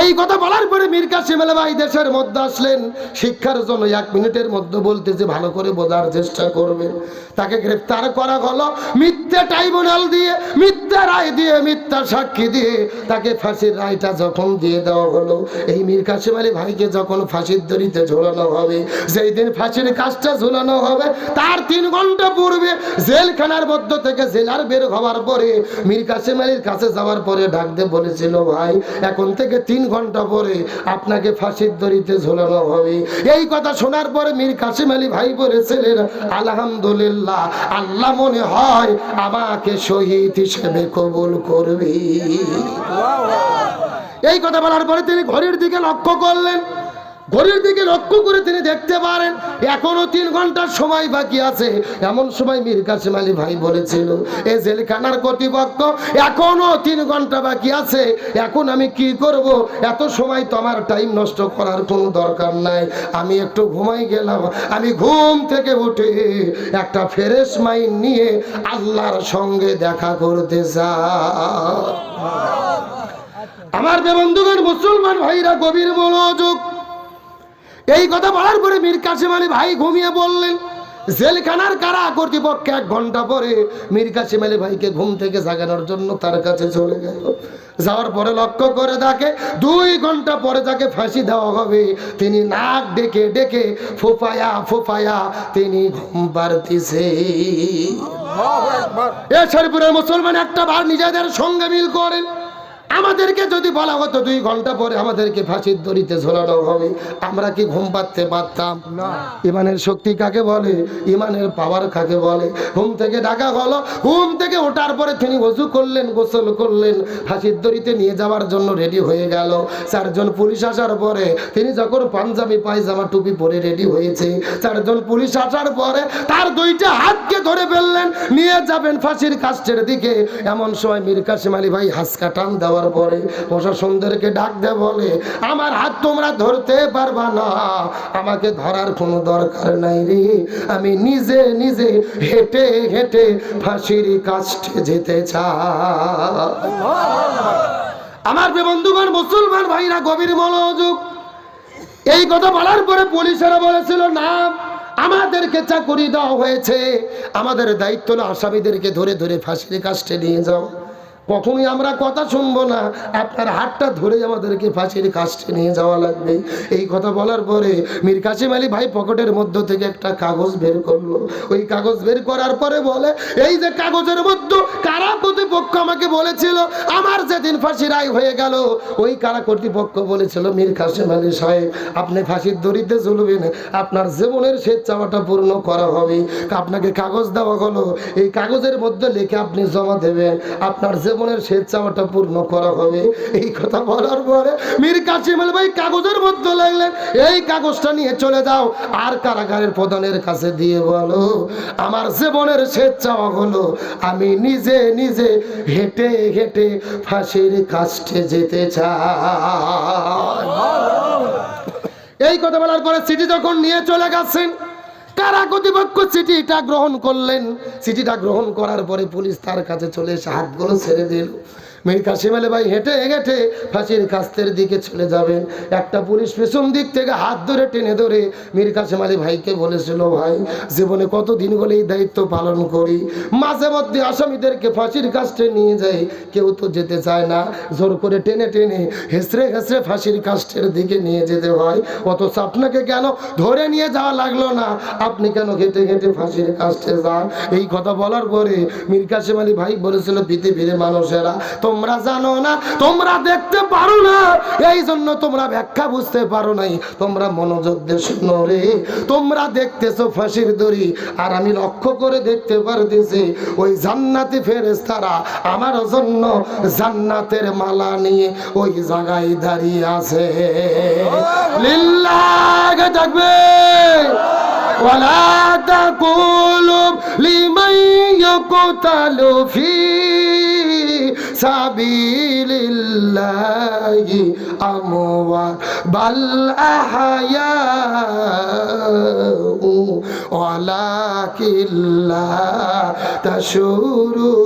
এই কথা বলার পরে মীর কাসেম আলী ভাই দেশের মধ্যে আসলেন শিক্ষার জন্য। 1 মিনিটের মধ্যে বলতেছে ভালো করে বোঝার চেষ্টা করবেন। তাকে গ্রেফতার করা হলো মিথ্যা ট্রাইব্যুনাল দিয়ে, মিথ্যা রায় দিয়ে, মিথ্যা সাক্ষী দিয়ে তাকে ফাঁসির রায়টা যখন দিয়ে দেওয়া হলো, এই মীর কাসেম আলী ভাইকে যখন ফাঁসির দড়িতে ঝোলানো হবে, যেই দিন ফাঁসির কাজটা ঝোলানো হবে তার 3 ঘন্টা পূর্বে জেলখানার মধ্য থেকে জেলার বের হওয়ার পরে মীর কাসেম আলীর কাছে যাওয়ার পরে ডাক দিয়ে বলেছিল ভাই এখন থেকে 3 ঘন্টা পরে আপনাকে ফাঁসির দড়িতে ঝোলানো হবে। এই কথা শোনার পরে মীর কাসেম আলী ভাই বলেছিলেন আলহামদুলিল্লাহ, আল্লাহ মনে হয় আমাকে শহীদ হিসেবে কবুল করবে। এই কথা বলার পরে তিনি ঘড়ির দিকে লক্ষ্য করলেন, ঘড়ির দিকে লক্ষ্য করে তিনি দেখতে পারেন এখনো 3 ঘন্টার সময় বাকি আছে। এমন সময় মীর কাসেম আলী ভাই বলেছিল এই জেলখানার কর্তৃপক্ষ এখনো 3 ঘন্টা বাকি আছে, এখন আমি কি করব? এত সময় তো আমার টাইম নষ্ট করার কোনো দরকার নাই, আমি একটু ঘুমাই গেলাম। আমি ঘুম থেকে উঠে একটা ফ্রেশ মাইন্ড নিয়ে আল্লাহর সঙ্গে দেখা করতে চাই। আমার বন্ধুগণ মুসলমান ভাইরা গভীর মনোযোগ। এই কথা বলার পরে মীর কাসেম আলী ভাই ঘুমিয়ে বললেন। জেলখানার কারা কর্তৃপক্ষ 1 ঘন্টা পরে মীর কাসেম আলী ভাইকে ঘুম থেকে জাগানোর জন্য তার কাছে চলে গেল। যাওয়ার পরে লক্ষ্য করে দেখে 2 ঘন্টা পরে যাকে ফাঁসি দেওয়া হবে তিনি নাক ডেকে ডেকে ফোফায়া ফোফায়া তিনি ঘুম পাড়তেছে। এ শরীফুরের মুসলমান একটা বার নিজেদের সঙ্গে মিল করেন। আমাদেরকে যদি বলা হতো 2 ঘন্টা পরে আমাদেরকে ফাঁসির দড়িতে ঝোলানো হবে, আমরা কি ঘুম পাড়তে পারতাম? না। ইমানের শক্তি কাকে বলে, ইমানের পাওয়ার কাকে বলে? ঘুম থেকে ডাকা হলো, ঘুম থেকে ওঠার পরে তিনি ওযু করলেন, গোসল করলেন, ফাঁসির দড়িতে নিয়ে যাওয়ার জন্য রেডি হয়ে গেল। 4 জন পুলিশ আসার পরে তিনি যখন পাঞ্জাবি পায়জামা টুপি পরে রেডি হয়েছে, 4 জন পুলিশ আসার পরে তার 2টা হাতকে ধরে ফেললেন, নিয়ে যাবেন ফাঁসির কাষ্ঠের দিকে। এমন সময় মীর কাসেম আলী ভাই হাসকা টান দেওয়ার পরে প্রশাসনদেরকে ডাক দেয় বলে আমার হাত তোমরা ধরতে পারবা না, আমাকে ধরার কোনো দরকার নাই রে, আমি নিজে নিজে হেঁটে হেঁটে ফাঁসির কাষ্ঠে যেতে চাই। আমার বন্ধুগণ মুসলমান ভাইরা গভীর মনোযোগ। এই কথা বলার পরে পুলিশেরা বলেছিল না, আমাদেরকে চাকরি দেওয়া হয়েছে, আমাদের দায়িত্ব হলো আসামিদেরকে ধরে ধরে ফাঁসির কাষ্ঠে নিয়ে যাও। কখনোই আমরা কথা শুনবো না, আপনার হাতটা ধরে আমাদেরকে ফাঁসির কাষ্ঠে নিয়ে যাওয়া লাগবে। এই কথা বলার পরে মীর কাসেম আলী ভাই পকেটের মধ্য থেকে একটা কাগজ বের করলো। ওই কাগজ বের করার পরে বলে এই যে কাগজের মধ্যে কারা কর্তৃপক্ষ আমাকে বলেছিল আমার যেদিন ফাঁসি রায় হয়ে গেল, ওই কারা কর্তৃপক্ষ বলেছিল মীর কাসেম আলী সাহেব আপনি ফাঁসির দড়িতে ঝুলবেন, আপনার জীবনের শেষ চাওয়াটা পূর্ণ করা হবে। আপনাকে কাগজ দেওয়া হলো, এই কাগজের মধ্যে লিখে আপনি জমা দেবেন, আপনার জীবনের শেষ চাওয়াটা পূর্ণ করা হবে। এই কথা বলার পরে মীর কাসেম আলী ভাই কাগজের মধ্যে লাগলেন, এই কাগজটা নিয়ে চলে যাও আর কারাগারের প্রধানের কাছে দিয়ে বলো আমার জীবনের শেষ চাওয়া হলো আমি নিজে নিজে হেঁটে হেঁটে ফাঁসির কাষ্ঠে যেতে চাই। এই কথা বলার পরে চিঠি যখন নিয়ে চলে গেছেন, কারা কর্তৃপক্ষ চিঠিটা গ্রহণ করলেন। চিঠিটা গ্রহণ করার পরে পুলিশ তার কাছে চলে এসে হাতগুলো ছেড়ে দিল। মীর কাসেম আলী ভাই হেঁটে হেঁটে ফাঁসির কাস্তের দিকে চলে যাবেন। একটা পুলিশ পেছন দিক থেকে হাত ধরে টেনে ধরে মীর কাসেম আলী ভাইকে বলেছিল, ভাই জীবনে কতদিন বলে এই দায়িত্ব পালন করি, মাঝে মধ্যে আসামিদেরকে ফাঁসির কাস্টে নিয়ে যাই, কেউ তো যেতে চায় না, জোর করে টেনে টেনে হেসড়ে হেসড়ে ফাঁসির কাস্টের দিকে নিয়ে যেতে হয়, অথচ আপনাকে কেন ধরে নিয়ে যাওয়া লাগলো না, আপনি কেন হেঁটে হেঁটে ফাঁসির কাস্টে যান? এই কথা বলার পরে মীর কাসেম আলী ভাই বলেছিল, পৃথিবীর মানুষেরা তোমরা জানো না, তোমরা দেখতে পারো না, এই জন্য তোমরা ব্যাখ্যা বুঝতে পারো নাই, তোমরা মনোযোগ দিয়ে শোনো রে। তোমরা দেখতেছো ফাঁসির দড়ি, আর আমি লক্ষ্য করে দেখতে পারতেছি ওই জান্নাতি ফেরেশতারা আমার জন্য জান্নাতের মালা নিয়ে ওই জায়গায় দাঁড়িয়ে আছে। লিল্লাহ তাকবীর। ওয়ালা তাকুলু লিমান ইয়াকতালু ফি সাবিলিল্লাহি আমওয়াত বাল আহয়াউ ওয়ালাকিন লা তাশউরুন।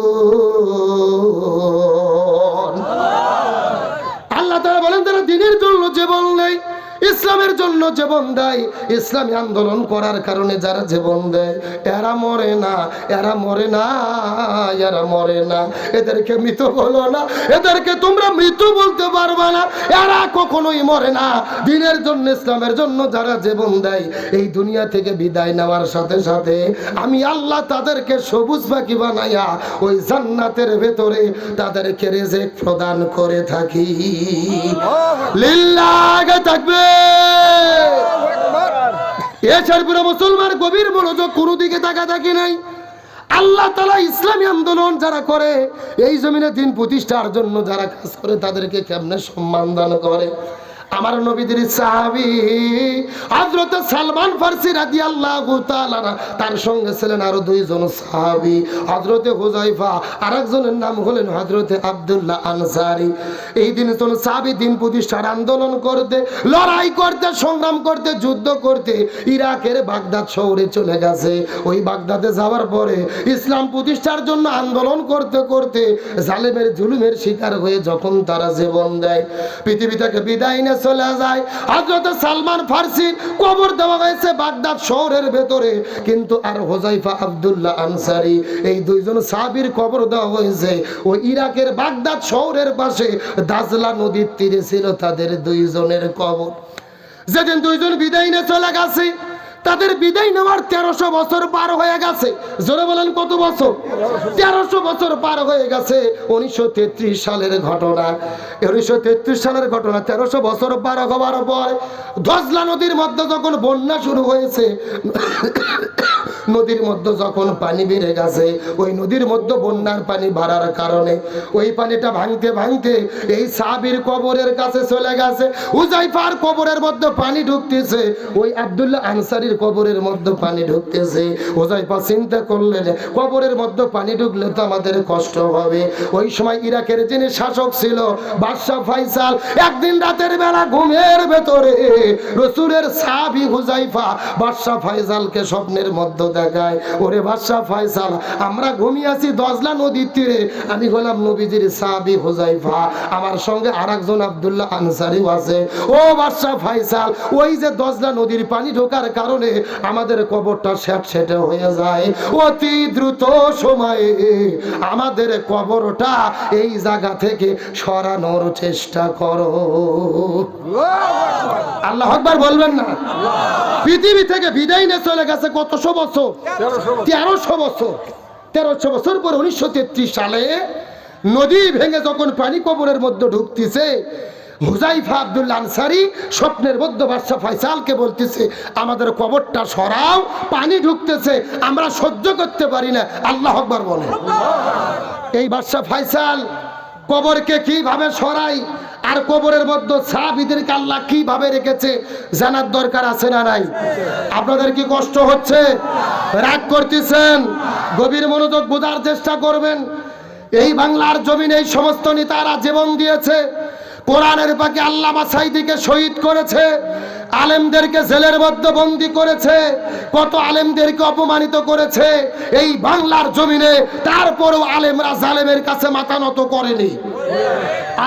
আল্লাহ তাআলা বলেন, তারা দ্বীনের জন্য জীবন নেই, ইসলামের জন্য জীবন দেয়, ইসলামী আন্দোলন করার কারণে যারা জীবন দেয় এরা মরে না, এরা মরে না, এরা মরে না। এদেরকে মৃত বলো না, এদেরকে তোমরা মৃত বলতে পারবে না, এরা কখনোই মরে না। দ্বীনের জন্য, ইসলামের জন্য যারা জীবন দেয়, এই দুনিয়া থেকে বিদায় নেওয়ার সাথে সাথে আমি আল্লাহ তাদেরকে সবুজ পাখি বানাইয়া ওই জান্নাতের ভেতরে তাদেরকে রিজিক প্রদান করে থাকি। লিল্লাহ তাকবীর। এছাড়া মুসলমান গভীর মনোযোগ, কোনো দিকে তাকাতাকি নাই। আল্লাহ তাআলা ইসলামী আন্দোলন যারা করে, এই জমিনে দ্বীন প্রতিষ্ঠার জন্য যারা কাজ করে, তাদেরকে কেমনে সম্মান দান করে। আমার নবীদের সাহাবী হযরত সালমান ফারসি রাদিয়াল্লাহু তাআলা, তার সঙ্গে ছিলেন আরো দুইজন সাহাবী, হযরত হুযায়ফা, আরেকজনের নাম হলেন হযরত আব্দুল্লাহ আনসারী। এই দিন কোন সাহাবী দ্বীন প্রতিষ্ঠার আন্দোলন করতে, লড়াই করতে, সংগ্রাম করতে, যুদ্ধ করতে ইরাকের বাগদাদ শহরে চলে গেছে। ওই বাগদাদে যাওয়ার পরে ইসলাম প্রতিষ্ঠার জন্য আন্দোলন করতে করতে জালেমের জুলুমের শিকার হয়ে যখন তারা জীবন দেয়, পৃথিবী থেকে বিদায় নিয়ে চলে যায়, হযরত সালমান ফারসির কবর দেওয়া হয়েছে বাগদাদ শহরের ভেতরে, কিন্তু আর হুযায়ফা, আব্দুল্লাহ আনসারী, এই দুইজন সাহাবীর কবর দেওয়া হয়েছে ওই ইরাকের বাগদাদ শহরের পাশে দাজলা নদীর তীরে ছিল তাদের দুইজনের কবর। যেদিন দুইজন বিদায় নিয়ে চলে গেছে, তাদের বিদায় নেওয়ার 1300 বছর পার হয়ে গেছে। জোরে বলেন কত বছর? 1300 বছর পার হয়ে গেছে। 1933 সালের ঘটনা। 1933 সালের ঘটনা, 1300 বছর পার হওয়ার পর দজলা নদীর মধ্যে যখন বন্যা শুরু হয়েছে, নদীর মধ্যে যখন পানি বেড়ে গেছে, ওই নদীর মধ্যে বন্যার পানি বাড়ার কারণে ওই পানিটা ভাঙতে ভাঙতে এই সাহাবীর কবরের কাছে চলে গেছে। হুযায়ফার কবরের মধ্যে পানি ঢুকতেছে, ওই আব্দুল্লাহ আনসারীর কবরের মধ্যে পানি ঢুকতেছে। হুযায়ফা চিন্তা করলেন, কবরের মধ্যে পানি ঢুকলে তো আমাদের কষ্ট হবে। ওই সময় ইরাকের যিনি শাসক ছিল বাদশাহ ফয়সাল, একদিন রাতের বেলা ঘুমের ভেতরে রাসূলের সাহাবী হুযায়ফা বাদশাহ ফয়সালকে স্বপ্নের মধ্যে দেখায়, ওরে বাদশাহ ফয়সাল, আমরা ঘুমিয়ে আছি দজলা নদীর তীরে, আমি হলাম নবীজির সাহাবী হুযায়ফা, আমার সঙ্গে আরেকজন আব্দুল্লাহ আনসারী আছে। ও বাদশাহ ফয়সাল, ওই যে দজলা নদীর পানি ঢোকার কারণে আমাদের কবরটা স্যাঁতসেঁতে হয়ে যায়, অতি দ্রুত সময়ে আমাদের কবরটা এই জায়গা থেকে সরানোর চেষ্টা করো। আল্লাহু আকবার বলবেন না? পৃথিবী থেকে বিদায় নিয়ে চলে গেছে কতশো বছর? 1300 বছর। 1300 বছর পর 1933 সালে নদী ভেঙে যখন পানি কবরের মধ্যে ঢুকতেছে, হুযায়ফা আব্দুল্লাহ আনসারী স্বপ্নের মধ্যে বাদশাহ ফয়সালকে বলতেছে, আমাদের কবরটা সরাও, পানি ঢুকতেছে, আমরা সহ্য করতে পারি না। আল্লাহু আকবার বলেন। এই বাদশাহ ফয়সাল কবরকে কিভাবে সরাই, আর কবরের মধ্যে সাহাবীদেরকে আল্লাহ কিভাবে রেখেছে জানার দরকার আছে না নাই? আপনাদের কি কষ্ট হচ্ছে? রাগ করতেছেন? গভীর মনোযোগ বোঝার চেষ্টা করবেন। এই বাংলার জমিনে এই সমস্ত নেতারা জীবন দিয়েছে, কোরআনের পাকে আল্লামা সাঈদীকে শহীদ করেছে, আলেমদেরকে জেলের মধ্যে বন্দী করেছে, কত আলেমদেরকে অপমানিত করেছে এই বাংলার জমিনে, তারপরেও আলেমরা জালেমের কাছে মাথা নত করেনি।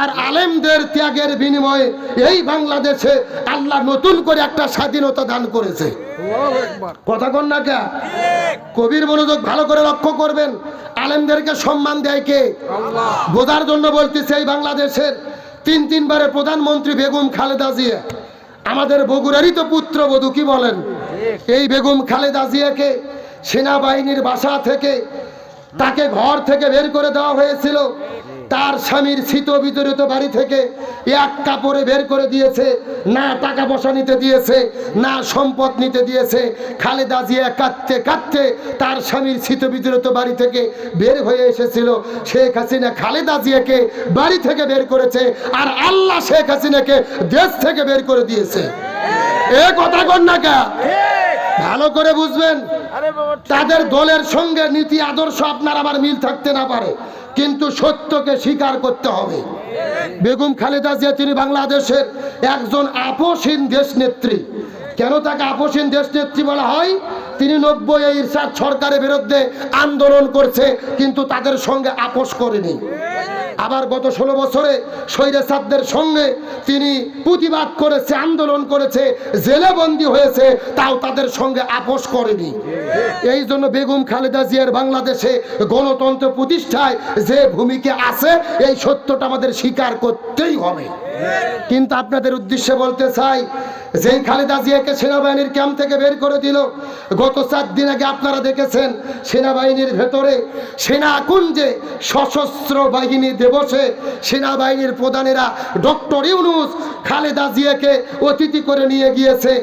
আর আলেমদের ত্যাগের বিনিময়ে এই বাংলাদেশে আল্লাহ নতুন করে একটা স্বাধীনতা দান করেছে। কথা কন না কে? কবির মনোযোগ ভালো করে লক্ষ্য করবেন। আলেমদেরকে সম্মান দেয় কে? বোঝার জন্য বলতেছে, এই বাংলাদেশের তিনবারের প্রধানমন্ত্রী বেগম খালেদা জিয়া, আমাদের বগুড়ারই তো পুত্রবধূ, কি বলেন? এই বেগম খালেদা জিয়াকে সেনাবাহিনীর বাসা থেকে, তাকে ঘর থেকে বের করে দেওয়া হয়েছিল। তার স্বামীর শীত বিতরিত বাড়ি থেকে এক কাপড়ে বের করে দিয়েছে, না টাকা পয়সা নিতে দিয়েছে, না সম্পদ নিতে দিয়েছে। খালেদা জিয়া কাঁদতে কাঁদতে তার স্বামীর শীত বিতরিত বাড়ি থেকে বের হয়ে এসেছিল। শেখ হাসিনা খালেদা জিয়াকে বাড়ি থেকে বের করেছে, আর আল্লাহ শেখ হাসিনাকে দেশ থেকে বের করে দিয়েছে। এ কথা কন না কা? ভালো করে বুঝবেন। তাদের দলের সঙ্গে নীতি আদর্শ আপনার আমার মিল থাকতে না পারে, কিন্তু সত্যকে স্বীকার করতে হবে। বেগম খালেদা জিয়া তিনি বাংলাদেশের একজন আপোষহীন দেশ নেত্রী। কেন তাকে আপোষহীন দেশ নেত্রী বলা হয়? তিনি 90 ইরশাদ সরকারের বিরুদ্ধে আন্দোলন করছে, কিন্তু তাদের সঙ্গে আপোষ করেনি। আবার গত 16 বছরে স্বৈরাচারদের সঙ্গে তিনি প্রতিবাদ করেছে, আন্দোলন করেছে, জেলে বন্দী হয়েছে, তাও তাদের সঙ্গে আপোষ করেনি। এই জন্য বেগম খালেদা জিয়ার বাংলাদেশে গণতন্ত্র প্রতিষ্ঠায় যে ভূমিকা আছে, এই সত্যটা আমাদের স্বীকার করতেই হবে। কিন্তু আপনাদের উদ্দেশ্যে বলতে চাই, যেই খালেদা জিয়াকে সেনাবাহিনীর ক্যাম্প থেকে বের করে দিল, গত 4 দিন আগে আপনারা দেখেছেন সেনাবাহিনীর ভেতরে সেনাকুঞ্জে সশস্ত্র বাহিনী দিবসে সেনাবাহিনীর প্রধানেরা ডক্টর ইউনূস খালেদা জিয়াকে অতিথি করে নিয়ে গিয়েছে।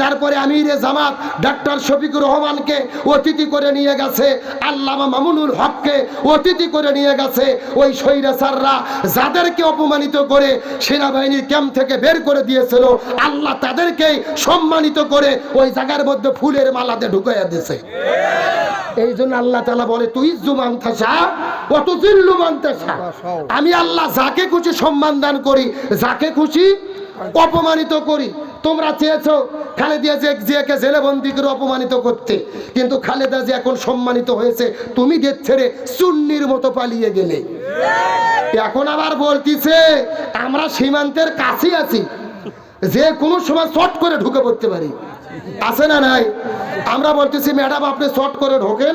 তারপরে আমিরে জামাত ডাক্তার শফিকুর রহমানকে অতিথি করে নিয়ে গেছে, আল্লামা মামুনুল হককে অতিথি করে নিয়ে গেছে। ওই স্বৈরাচাররা যাদেরকে অপমানিত করে সেনাবাহিনীর ক্যাম্প থেকে বের করে দিয়েছিল, আল্লাহ তাদেরকে সম্মানিত করে ওই জায়গার মধ্যে ফুলের মালাতে ঢুকাইয়া দিয়েছে। এই জন্য আল্লাহ তাআলা বলে, তুই জুমান তাসা অত জিল্লু মানতাসা। আমি আল্লাহ যাকে খুশি সম্মান দান করি, যাকে খুশি অপমানিত করি। তোমরা চেয়েছো খালেদা জিয়াকে জেলে বন্দী করে অপমানিত করতে, কিন্তু খালেদা জিয়া এখন সম্মানিত হয়েছে, তুমি দেশ ছেড়ে সুন্নির মতো পালিয়ে গেলে। এখন আবার বলতিছে আমরা সীমান্তের কাছে আছি, যে কোনো সময় শর্ট করে ঢুকে পড়তে পারি, আছে না নাই? আমরা বলতেছি ম্যাডাম আপনি শর্ট করে ঢোকেন,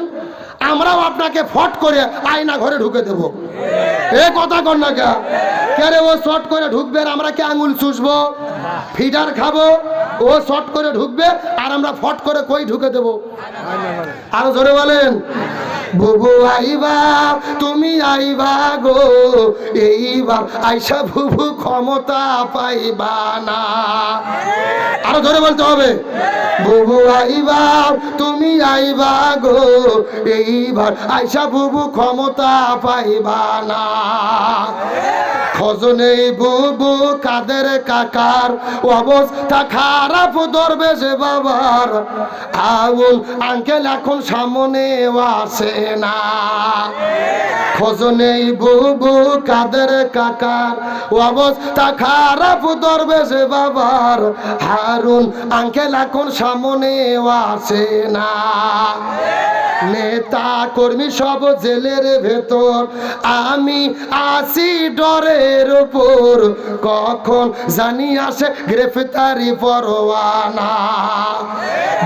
আমরাও আপনাকে ফট করে আয়না ঘরে ঢুকে দেবো। এ কথা কর না কে? কে ও শর্ট করে ঢুকবে, আর আমরা কি আঙুল চুষবো, ফিডার খাবো? ও শর্ট করে ঢুকবে আর আমরা ফট করে কই ঢুকে দেবো? আরো জোরে বলেন, বুবু আইবা তুমি আইবা গো, এইবার আইসা বুবু ক্ষমতা পাইবা না। আরো জোরে বলতে হবে, বুবু আইবা তুমি আইবা গো, এইবার আইসা বুবু ক্ষমতা পাইবা না। খোঁজনে বুবু কাদের কাকার অবস্থা খারাপ, দরবেশ বাবার আউল আঙ্কেল এখন সামনে আসে না। খোঁজনে বুবু কাদের কাকার অবস্থা খারাপ, দরবেশ বাবার হারুন আঙ্কেল এখন সামনে আসে না। নেতা কর্মী সব জেলের ভেতর, আমি আসি ডরের উপর, কখন জানি আসে গ্রেফতারি পরোয়ানা।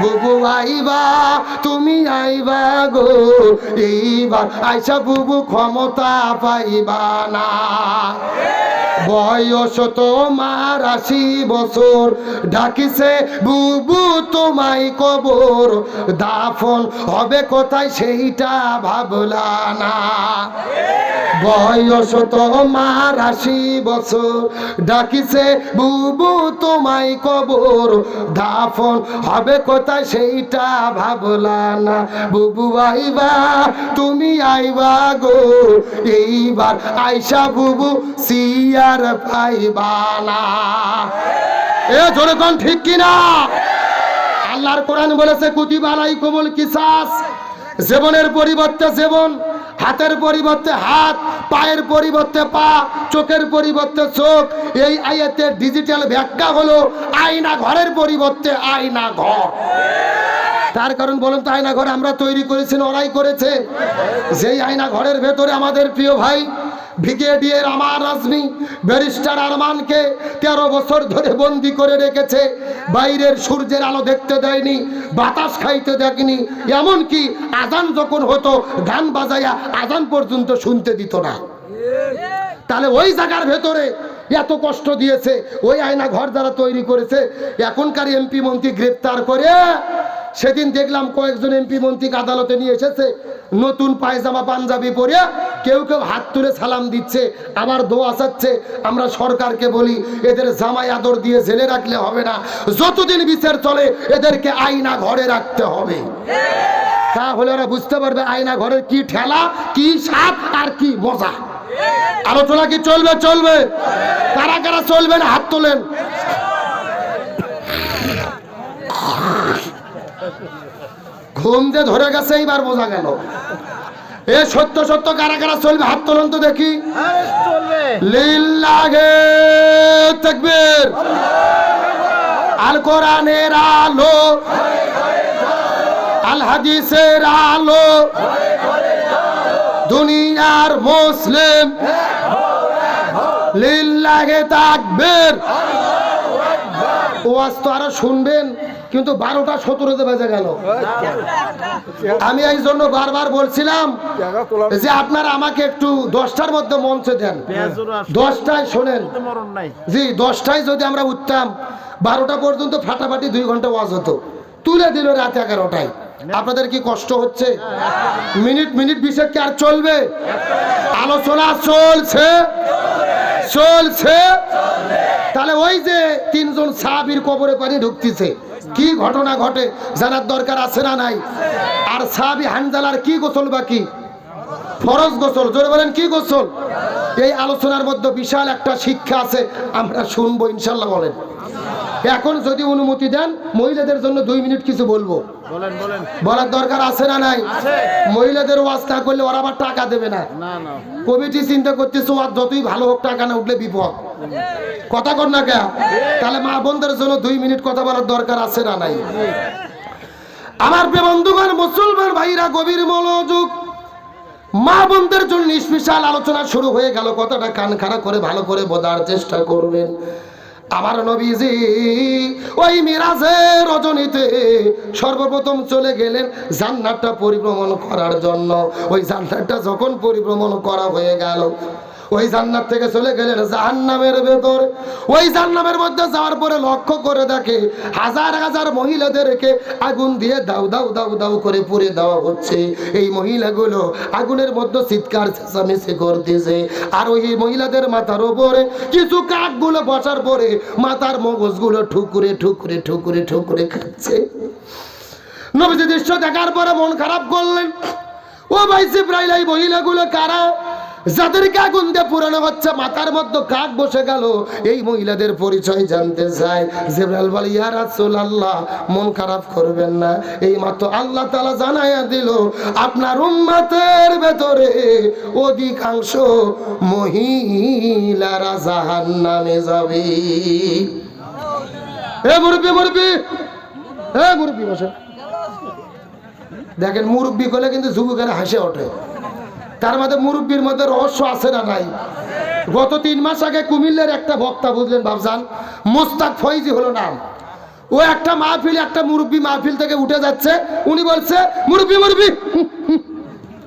বুবু আইবা তুমি আইবা গো, এইবার আইসা বুবু ক্ষমতা পাইবা না। বয়স তোমার 80 বছর, ডাকিছে বুবু তোমায় কবর, দাফন হবে কোথায় সেইটা ভাবলা না। বয়স তোমার 80 বছর, ডাকিছে বুবু তোমায় কবর, দাফন হবে কোথায় সেইটা ভাবলা না। বুবু আইবা তুমি আইবা গো, এইবার আইসা বুবু সিয়ার পাইবা না। এ জোরে কোন ঠিক কিনা? আল্লাহর কোরআন বলেছে কুতিবা আলাইকুমুল কিসাস, জীবনের পরিবর্তে জীবন, হাতের পরিবর্তে হাত, পায়ের পরিবর্তে পা, চোখের পরিবর্তে চোখ। এই আয়াতের ডিজিটাল ব্যাখ্যা হলো আয়না ঘরের পরিবর্তে আয়না ঘর। তার কারণ বলুন তো, আয়না ঘর আমরা তৈরি করেছি না ওরাই করেছে? যেই আয়না ঘরের ভেতরে আমাদের প্রিয় ভাই ব্রিগেডিয়ার আমার আজমি ব্যারিস্টার আরমানকে 13 বছর ধরে বন্দি করে রেখেছে। বাইরের সূর্যের আলো দেখতে দেয়নি, বাতাস খাইতে দেয়নি, এমনকি আজান যখন হতো গান বাজাইয়া আজান পর্যন্ত শুনতে দিত না। তাহলে ওই জায়গার ভেতরে এত কষ্ট দিয়েছে, ওই আয়না ঘর যারা তৈরি করেছে। এখনকার এমপি মন্ত্রী গ্রেপ্তার করে সেদিন দেখলাম কয়েকজন এমপি মন্ত্রীকে আদালতে নিয়ে এসেছে, নতুন পায়জামা পাঞ্জাবি পরে কেউ কেউ হাত তুলে সালাম দিচ্ছে, আবার দোয়া চাচ্ছে। আমরা সরকারকে বলি এদের জামাই আদর দিয়ে জেলে রাখলে হবে না, যতদিন বিচার চলে এদেরকে আয়না ঘরে রাখতে হবে। তাহলে ওরা বুঝতে পারবে আয়না ঘরের কি ঠেলা, কি স্বাদ আর কি মজা। আলোচনা কি চলবে? চলবে। কারা কারা চলবেন হাত তোলেন। ঘুম যে ধরে গেছে এইবার বোঝা গেল। এ সত্য সত্য কারা কারা চলবে হাত তোলেন তো দেখি। লিল্লাহে তাকবীর। আল কোরআনের আলো, আল হাদিসের আলো, দুনিয়ার মুসলিম লিল্লাহে তাকবীর। ওয়াজ তো আরো শুনবেন, কিন্তু 12টা 17 বেজে গেল। আমি এই জন্য বারবার বলছিলাম যে আপনারা আমাকে একটু 10টার মধ্যে মঞ্চে দেন, 10টায় শোনেন। জি, 10টায় যদি আমরা উঠতাম 12টা পর্যন্ত ফাটাফাটি 2 ঘন্টা ওয়াজ হতো, তুলে দিল রাত 11টায়। আপনাদের কি কষ্ট হচ্ছে? মিনিট মিনিট বিশেষ কি আর চলবে? আলোচনা চলছে চলছে। তাহলে ওই যে 3 জন সাহাবীর কবরে পানি ঢুকতেছে, কি ঘটনা ঘটে জানার দরকার আছে না নাই? আর সাহাবী হানজালার কি গোসল বাকি? ফরজ গোসল। জোরে বলেন কি গোসল? এই আলোচনার মধ্যে বিশাল একটা শিক্ষা আছে, আমরা শুনবো ইনশাল্লাহ। বলেন এখন যদি অনুমতি দেন মহিলাদের জন্য 2 মিনিট কিছু বলবো। বলার দরকার আছে না নাই? মহিলাদের ওয়াজ না করলে ওরা আবার টাকা দেবে না। কমিটি চিন্তা করতেছে ওয়াজ যতই ভালো হোক টাকা না উঠলে বিপদ। কথা কর না কে? তাহলে মা বোনদের জন্য 2 মিনিট কথা বলার দরকার আছে না নাই? আমার প্রিয় বন্ধুগণ, মুসলমান ভাইরা গভীর মনোযোগ। মা বোনদের জন্য স্পেশাল আলোচনা শুরু হয়ে গেল। কথাটা কান খাড়া করে ভালো করে বোঝার চেষ্টা করবেন। আমার নবীজি ওই মিরাজের রজনীতে সর্বপ্রথম চলে গেলেন জান্নাতটা পরিভ্রমণ করার জন্য। ওই জান্নাতটা যখন পরিভ্রমণ করা হয়ে গেল, ওই জান্নাত থেকে চলে গেলেন জাহান্নামের ভেতর। ওই জাহান্নামের মধ্যে যাওয়ার পরে লক্ষ্য করে দেখে হাজার হাজার মহিলাদেরকে আগুন দিয়ে দাউ দাউ দাউ দাউ করে পুড়ে দেওয়া হচ্ছে। এই মহিলাগুলো আগুনের মধ্যে চিৎকার চেঁচামেচি করতেছে। আর ওই মহিলাদের মাথার উপরে কিছু কাকগুলো বসার পরে মাথার মগজগুলো ঠুকুরে ঠুকুরে ঠুকুরে ঠুকুরে খাচ্ছে। নবীজি দৃশ্য দেখার পরে মন খারাপ করলেন। ও ভাই জিবরাইল, এই মহিলাগুলো কারা যাদেরকে আগুন দিয়ে পুরানো হচ্ছে, মাথার মধ্যে কাক বসে গেল? এই মহিলাদের পরিচয় জানতে চায়। জিবরাইল বলে, ইয়া রাসূলুল্লাহ, মন খারাপ করবেন না, এই মাত্র আল্লাহ তাআলা জানায়া দিল আপনার উম্মতের ভেতরে অধিকাংশ মহিলারা জাহান্নামে যাবে। এ মুরব্বি মুরব্বি, এ মুরব্বি বসে দেখেন, মুরব্বি করলে কিন্তু যুবকেরা হাসে ওঠে। তার মধ্যে মুরব্বীর মধ্যে রহস্য আছে না নাই? গত 3 মাস আগে কুমিল্লার একটা বক্তা, বুঝলেন বাবজান, মুস্তাক ফয়জি হলো নাম। ও একটা মাহফিল, একটা মুরব্বী মাহফিল থেকে উঠে যাচ্ছে, উনি বলছে মুরব্বী মুরব্বী,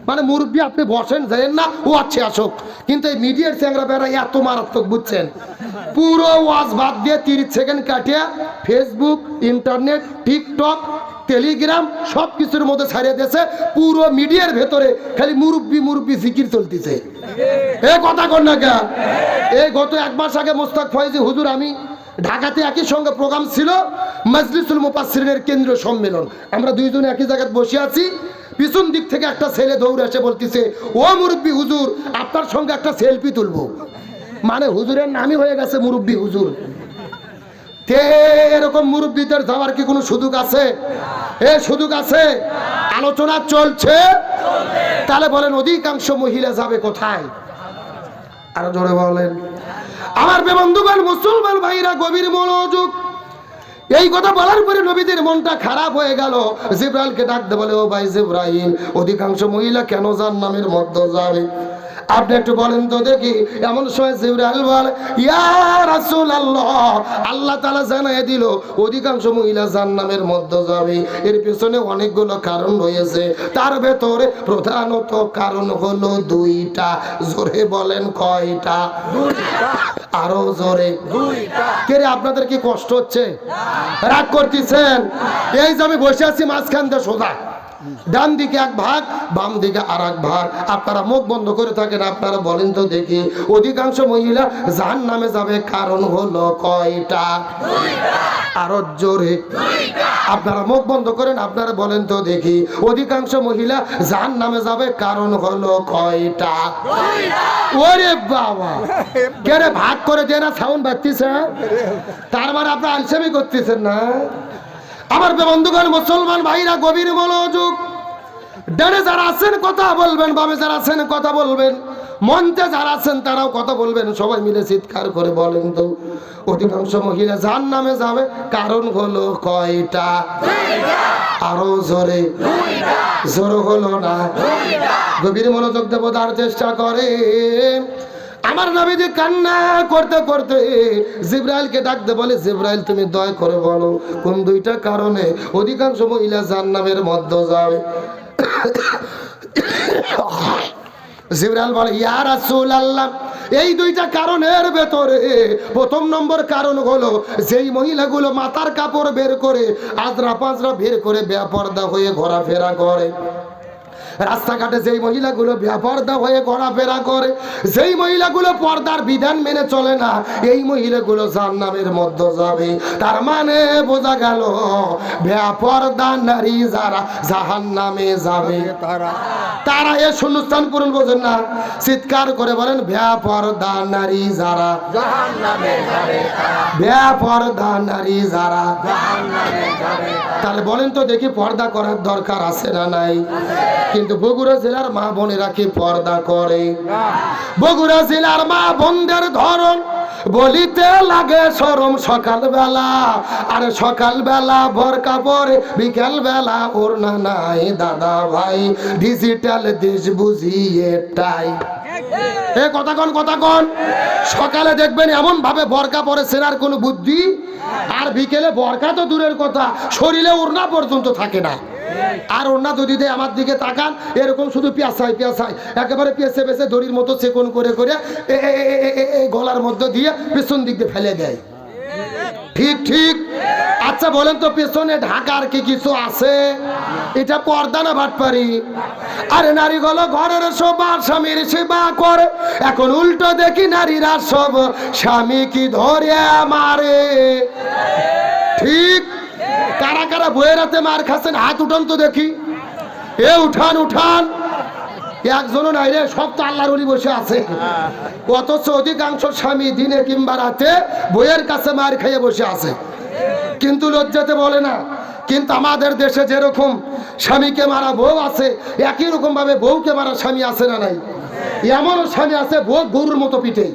মানে মুরব্বী আপনি বসেন যাইেন না, ও আছে আসুক। কিন্তু এই মিডিয়ার চ্যাংরা বেড়া এত মারাত্মক, বুঝছেন, পুরো ওয়াজ বাদ দিয়ে 30 সেকেন্ড কাটিয়ে ফেসবুক, ইন্টারনেট, টিকটক, টেলিগ্রাম সব কিছুর মধ্যে ছাড়িয়ে দিয়েছে। পুরো মিডিয়ার ভেতরে খালি মুরব্বী মুরব্বী জিকির চলতেছে। এ কথা কর না কে? এই গত 1 মাস আগে মুস্তাক ফয়জি হুজুর, আমি ঢাকাতে একই সঙ্গে প্রোগ্রাম ছিল, মাজলিসুল মুফাসসিরিনের কেন্দ্রীয় সম্মেলন। আমরা 2 জন একই জায়গায় বসে আছি। পিছন দিক থেকে একটা ছেলে দৌড়ে এসে বলতেছে, ও মুরব্বী হুজুর, আপনার সঙ্গে একটা সেলফি তুলবো। মানে হুজুরের নামই হয়ে গেছে মুরব্বী হুজুর। এরকম মুরব্বীদের যাওয়ার কি কোনো সুযোগ আছে? এ সুযোগ আছে? আলোচনা চলছে। তাহলে বলেন অধিকাংশ মহিলা যাবে কোথায়? আরো জোরে বলেন। আমার বন্ধুগণ, মুসলমান ভাইরা গভীর মনোযোগ। এই কথা বলার পরে নবীদের মনটা খারাপ হয়ে গেল। জিবরাইলকে ডাকতে বলে, ও ভাই জিবরাইল, অধিকাংশ মহিলা কেন জাহান্নামের মধ্যে যাবে? আপনি একটু বলেন তো দেখি। এমন সময় জিবরাইল বলে, ইয়া রাসূলুল্লাহ, আল্লাহ তাআলা জানায় দিল অধিকাংশ মহিলা জাহান্নামের মধ্যে যাবে। এর পিছনে অনেকগুলো কারণ রয়েছে, তার ভেতরে প্রধানত কারণ হলো দুইটা। জোরে বলেন কয়টা? আরো জোরে। কে রে, আপনাদের কি কষ্ট হচ্ছে? রাগ করতেছেন? এই যে আমি বসে আছি মাঝখান দিয়ে সোজা, ডান দিকে এক ভাগ, বাম দিকে আর এক ভাগ। আপনারা মুখ বন্ধ করে থাকেন, আপনারা বলেন তো দেখি অধিকাংশ মহিলা জাহান্নামে যাবে কারণ হলো কয়টা? আরো জোরে। আপনারা মুখ বন্ধ করেন, আপনারা বলেন তো দেখি অধিকাংশ মহিলা জাহান্নামে যাবে কারণ হলো কয়টা? ওরে বাবা, কে রে, ভাগ করে দিয়ে না সাউন্ড বাজতেছে? তার মানে আপনারা আলসেমি করতেছেন না? আমার বন্ধুগণ, মুসলমান ভাইরা, গভীর মনোযোগ। ডানে যারা আছেন কথা বলবেন, বামে যারা আছেন কথা বলবেন, মঞ্চে যারা আছেন তারাও কথা বলবেন। সবাই মিলে চিৎকার করে বলেন তো অধিকাংশ মহিলা জাহান্নামে যাবে কারণ হলো কয়টা? আরো জোরে। জোর হলো না? গভীর মনোযোগ দেব, তার চেষ্টা করে। আমার নবীজি কান্না করতে করতে জিবরাইলকে ডাকতে বলে, জিবরাইল তুমি দয়া করে বলো কোন দুইটা কারণে অধিকাংশ মহিলা জাহান্নামের মধ্যে যাবে? জিবরাইল বলে, ইয়া রাসূলুল্লাহ, এই দুইটা কারণের ভেতরে প্রথম নম্বর কারণ হলো যেই মহিলাগুলো মাথার কাপড় বের করে আজরা পাজরা বের করে বেপরদা হয়ে ঘোরাফেরা করে। রাস্তাঘাটে যেই মহিলাগুলো বেপরদা হয়ে ঘোরাফেরা করে, যেই মহিলাগুলো পর্দার বিধান মেনে চলে না, এই মহিলাগুলো জাহান্নামের মধ্যে যাবে। তার মানে বোঝা গেল বেপরদা নারী যারা জাহান্নামে যাবে তারা। এ শূন্যস্থান পূরণ বোঝেন না? চিৎকার করে বলেন, বেপরদা নারী যারা জাহান্নামে যাবে। বেপরদা নারী যারা জাহান্নামে যাবে। তাহলে বলেন তো দেখি পর্দা করার দরকার আছে না নাই? কিন্তু বগুড়া জেলার মা বোনেরা কি পর্দা করে? বগুড়া জেলার মা বোনদের ধরন বলিতে লাগে শরম। সকালবেলা আর সকালবেলা বোরকা পরে, বিকেল বেলা ওড়না নাই। দাদা ভাই, ডিজিটাল দেশ বুঝিয়ে টাই। এ কথা কন, কথা কন। সকালে দেখবেন এমন ভাবে বোরকা পরে সেনার কোনো বুদ্ধি, আর বিকেলে বোরকা তো দূরের কথা, শরীরে ওড়না পর্যন্ত থাকে না। আর ওড়না যদি দেয় আমার দিকে তাকান, এরকম শুধু পেঁচায় পেঁচায় একেবারে পেঁচে পেঁচে দড়ির মতো চেকন করে করে গলার মধ্যে দিয়ে পেছন দিক দিয়ে ফেলে দেয়। ঠিক ঠিক। আচ্ছা বলেন তো পেছনে ঢাকার কি কিছু আছে? এটা পর্দা না বাটপারি? আরে নারীগুলো ঘরের সবার স্বামীর সেবা করে, এখন উল্টো দেখি নারীরা সব স্বামী কি ধরে মারে। ঠিক। কারা কারা বইয়ের হাতে মার খাচ্ছেন হাত উঠান তো দেখি। এ উঠান উঠান। একজনও নাই রে, সব তো আল্লাহর ওলি বসে আছে। অথচ অধিকাংশ স্বামী দিনে কিংবা রাতে বইয়ের কাছে মার খেয়ে বসে আছে, কিন্তু লজ্জাতে বলে না। কিন্তু আমাদের দেশে যেরকম স্বামীকে মারা বউ আছে, একই রকম ভাবে বউকে মারা স্বামী আছে না নাই? এমনও স্বামী আছে বউ গরুর মতো পিঠে।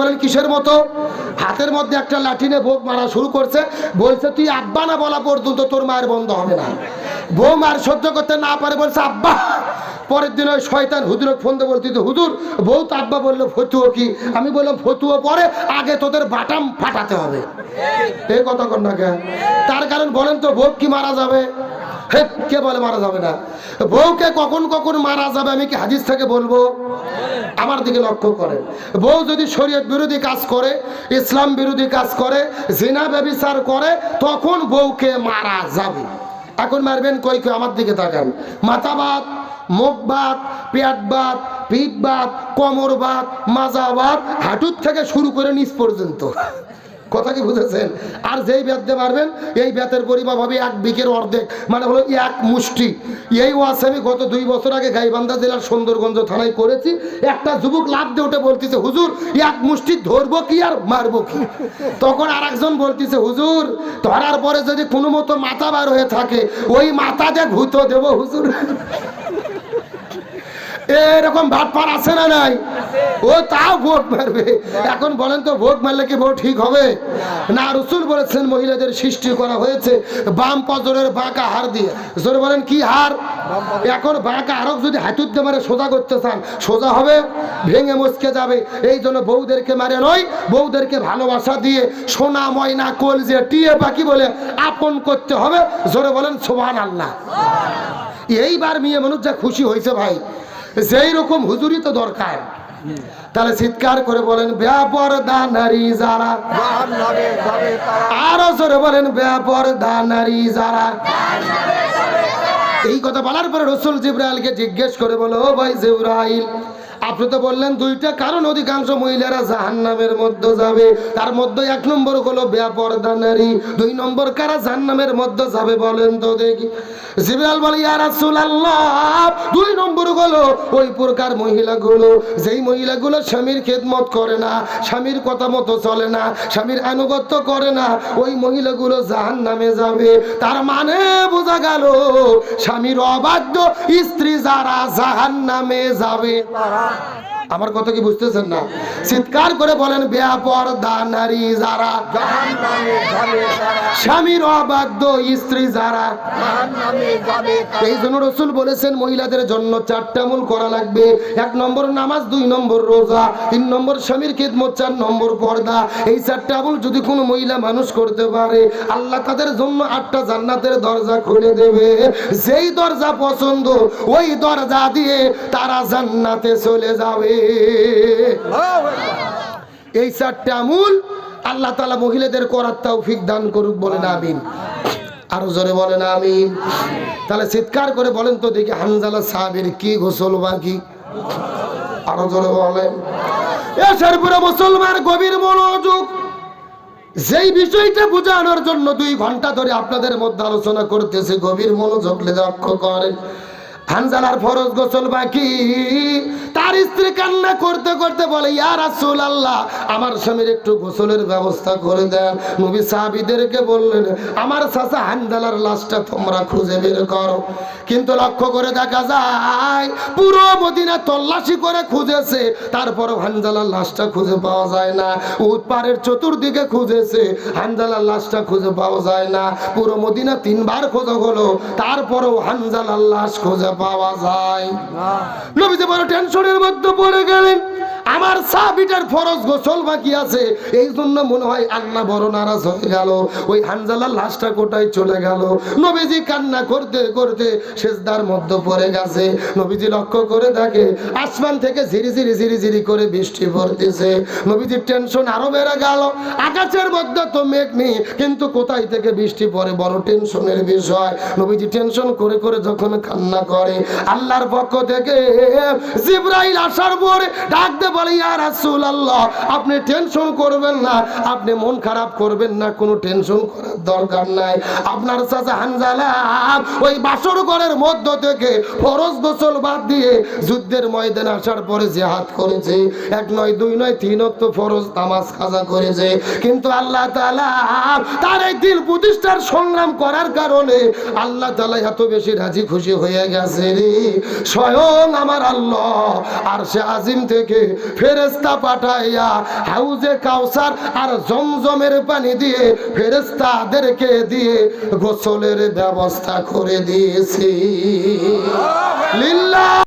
বলেন কিসের মতো? হাতের মধ্যে একটা লাঠি নিয়ে বউ মারা শুরু করছে, বলছে তুই আব্বা না বলা পর্যন্ত তোর মায়ের বন্ধ হবে না। বউ মার সহ্য করতে না পারে, বলছে আব্বা। পরের দিন ওই শয়তান হুজুর ফোন দিয়ে বলতে, হুজুর বউ তো আব্বা বললো, ফতুয়া কি? আমি বললাম ফতুয়া পরে, আগে তোদের বাটাম ফাটাতে হবে। এই কথা কর না কেন? তার কারণ বলেন তো বউ কি মারা যাবে? হে, কে বলে মারা যাবে না? বউকে কখন কখন মারা যাবে আমি কি হাদিস থেকে বলবো? আমার দিকে লক্ষ্য করেন। বউ যদি শরীয়ত বিরোধী কাজ করে, ইসলাম বিরোধী কাজ করে, জিনা ব্যভিচার করে, তখন বউকে মারা যাবে। এখন মারবেন কই কই? আমার দিকে তাকান। মাথা বাত, মুখ বাত, পেট বাত, পিঠ বাত, কোমর বাত, মাজা বাত, হাঁটুর থেকে শুরু করে নিচ পর্যন্ত। কথা কি বুঝেছেন? আর যেই ব্যাত দিয়ে মারবেন, এই ব্যাতের পরিমাপ হবে 1 বিঘের অর্ধেক, মানে হলো 1 মুষ্টি। এই ওয়াজ আমি গত 2 বছর আগে গাইবান্ধা জেলার সুন্দরগঞ্জ থানায় করেছি। একটা যুবক লাভ দিয়ে উঠে বলতেছে, হুজুর 1 মুষ্টি ধরবো কি আর মারবো কি? তখন আর একজন বলতেছে, হুজুর ধরার পরে যদি কোনো মতো মাথা বার হয়ে থাকে, ওই মাথা দিয়ে ভূত দেবো হুজুর। এরকম ভাটপার আছে না নাই? ও তাও ভোট মারবে। এখন বলেন তো ভোট মারলে কি ভোট ঠিক হবে না? রাসূল বলেছেন মহিলাদের সৃষ্টি করা হয়েছে বাম পাজরের বাঁকা হাড় দিয়ে। জোরে বলেন কি হাড়? এখন বাঁকা আরব যদি হাতুদ্দে মারে সোজা করতে চান সোজা হবে, ভেঙে মুচকে যাবে। এই জন্য বউদেরকে মারে নয়, বউদেরকে ভালোবাসা দিয়ে সোনা ময়না কলজে টিয়ে পাখি বলে আপন করতে হবে। জোরে বলেন সুবহানাল্লাহ। এইবার মেয়ে মানুষ যা খুশি হয়েছে ভাই, যেই রকম হুজুরি তো দরকার। তাহলে চিৎকার করে বলেন বেপরদা নারী যারা, আরো জোরে বলেন বেপরদা নারী যারা। এই কথা বলার পরে রাসূল জিবরাইলকে জিজ্ঞেস করে বলো, ও ভাই জিবরাইল, আপনি তো বললেন দুইটা কারণ অধিকাংশ মহিলারা জাহান্নামের মধ্যে যাবে, তার মধ্যে এক নম্বর হলো বেপরদা নারী, দুই নম্বর কারা জাহান্নামের মধ্যে যাবে বলেন তো দেখি। জিবরাইল বলে ইয়া রাসূলুল্লাহ, দুই নম্বর হলো ওই প্রকার মহিলাগুলো যেই মহিলাগুলো স্বামীর খেদমত করে না, স্বামীর কথা মতো চলে না, স্বামীর আনুগত্য করে না, ওই মহিলাগুলো জাহান্নামে যাবে। তার মানে বোঝা গেল স্বামীর অবাধ্য স্ত্রী যারা জাহান্নামে যাবে। আমার কথা কি বুঝতেছেন না? চিৎকার করে বলেন বেপরদা নারী যারা জাহান্নামে যাবে, স্বামীর অবাধ্য স্ত্রী যারা জাহান্নামে যাবে। এই জন্য রাসূল বলেছেন মহিলাদের জন্য চারটা আমল করা লাগবে। এক নম্বর নামাজ, দুই নম্বর রোজা, তিন নম্বর স্বামীর খেদমত, চার নম্বর পর্দা। এই চারটা আমল যদি কোনো মহিলা মানুষ করতে পারে, আল্লাহ তাদের জন্য 8টা জান্নাতের দরজা খুলে দেবে। যেই দরজা পছন্দ ওই দরজা দিয়ে তারা জান্নাতে চলে যাবে। এই চারটা আমল আল্লাহ তাআলা মহিলাদের করার তৌফিক দান করুক, বলেন আমিন। আরো জোরে বলেন আমিন। তাহলে চিৎকার করে বলেন তো দেখি, হানজালা সাহাবীর কি গোসল বাকি? আরো জোরে বলেন। এসের পুরো মুসলমান গভীর মনোযোগ। যেই বিষয়টা বোঝানোর জন্য 2 ঘন্টা ধরে আপনাদের মধ্যে আলোচনা করতেছে, গভীর মনোযোগ লক্ষ্য করেন। হানজালার ফরজ গোসল বাকি। তার স্ত্রী কান্না করতে করতে বলে, ইয়া রাসূলুল্লাহ, আমার স্বামীর একটু গোসলের ব্যবস্থা করে দেন। নবী সাহাবীদেরকে বললেন, আমার চাচা হানজালার লাশটা তোমরা খুঁজে বের করো। কিন্তু লক্ষ্য করে দেখা যায় পুরো মদিনা তল্লাশি করে খুঁজেছে, তারপরও হানজালার লাশটা খুঁজে পাওয়া যায় না। উট পাড়ের চতুর্দিকে খুঁজেছে, হানজালার লাশটা খুঁজে পাওয়া যায় না। পুরো মদিনা 3 বার খোঁজা হলো, তারপরও হানজালার লাশ খুঁজে পাওয়া যায় না। নবীজি বড় টেনশনের মধ্যে পড়ে গেলেন। আমার সাহাবীটার ফরজ গোসল বাকি আছে, এই জন্য মনে হয় আল্লাহ বড় নারাজ হয়ে গেল। ওই হানজালার লাশটা কোথায় চলে গেল? নবীজি কান্না করতে করতে সিজদার মধ্যে পড়ে গেছে। নবীজি লক্ষ্য করে দেখে আসমান থেকে ঝিরি ঝিরি ঝিরি ঝিরি করে বৃষ্টি পড়তেছে। নবীজির টেনশন আরো বেড়ে গেল। আকাশের মধ্যে তো মেঘ নেই, কিন্তু কোথায় থেকে বৃষ্টি পড়ে বড় টেনশনের বিষয়। নবীজি টেনশন করে করে যখন কান্না করে, আল্লাহর পক্ষ থেকে জিবরাইল আসার পরে ডাক দে বলে, ইয়া রাসূলুল্লাহ, আপনি টেনশন করবেন না, আপনি মন খারাপ করবেন না, কোনো টেনশন করার দরকার নাই। আপনার চাচা হানজালা ওই বাসর ঘরের মধ্য থেকে ফরজ গোসল বাদ দিয়ে যুদ্ধের ময়দানে আসার পরে জিহাদ করেছে। 1 নয় 2 নয় 3 ওয়াক্ত ফরজ নামাজ কাজা করেছে। কিন্তু আল্লাহ তাআলা তার এই দিন প্রতিষ্ঠার সংগ্রাম করার কারণে আল্লাহ তাআলা এত বেশি রাজি খুশি হয়ে গেছে রে। স্বয়ং আমার আল্লাহ আরশে আজিম থেকে ফেরেশতা পাঠাইয়া হাউজে কাউসার আর জমজমের পানি দিয়ে ফেরেশতাদেরকে দিয়ে গোসলের ব্যবস্থা করে দিয়েছে। লিল্লাহ।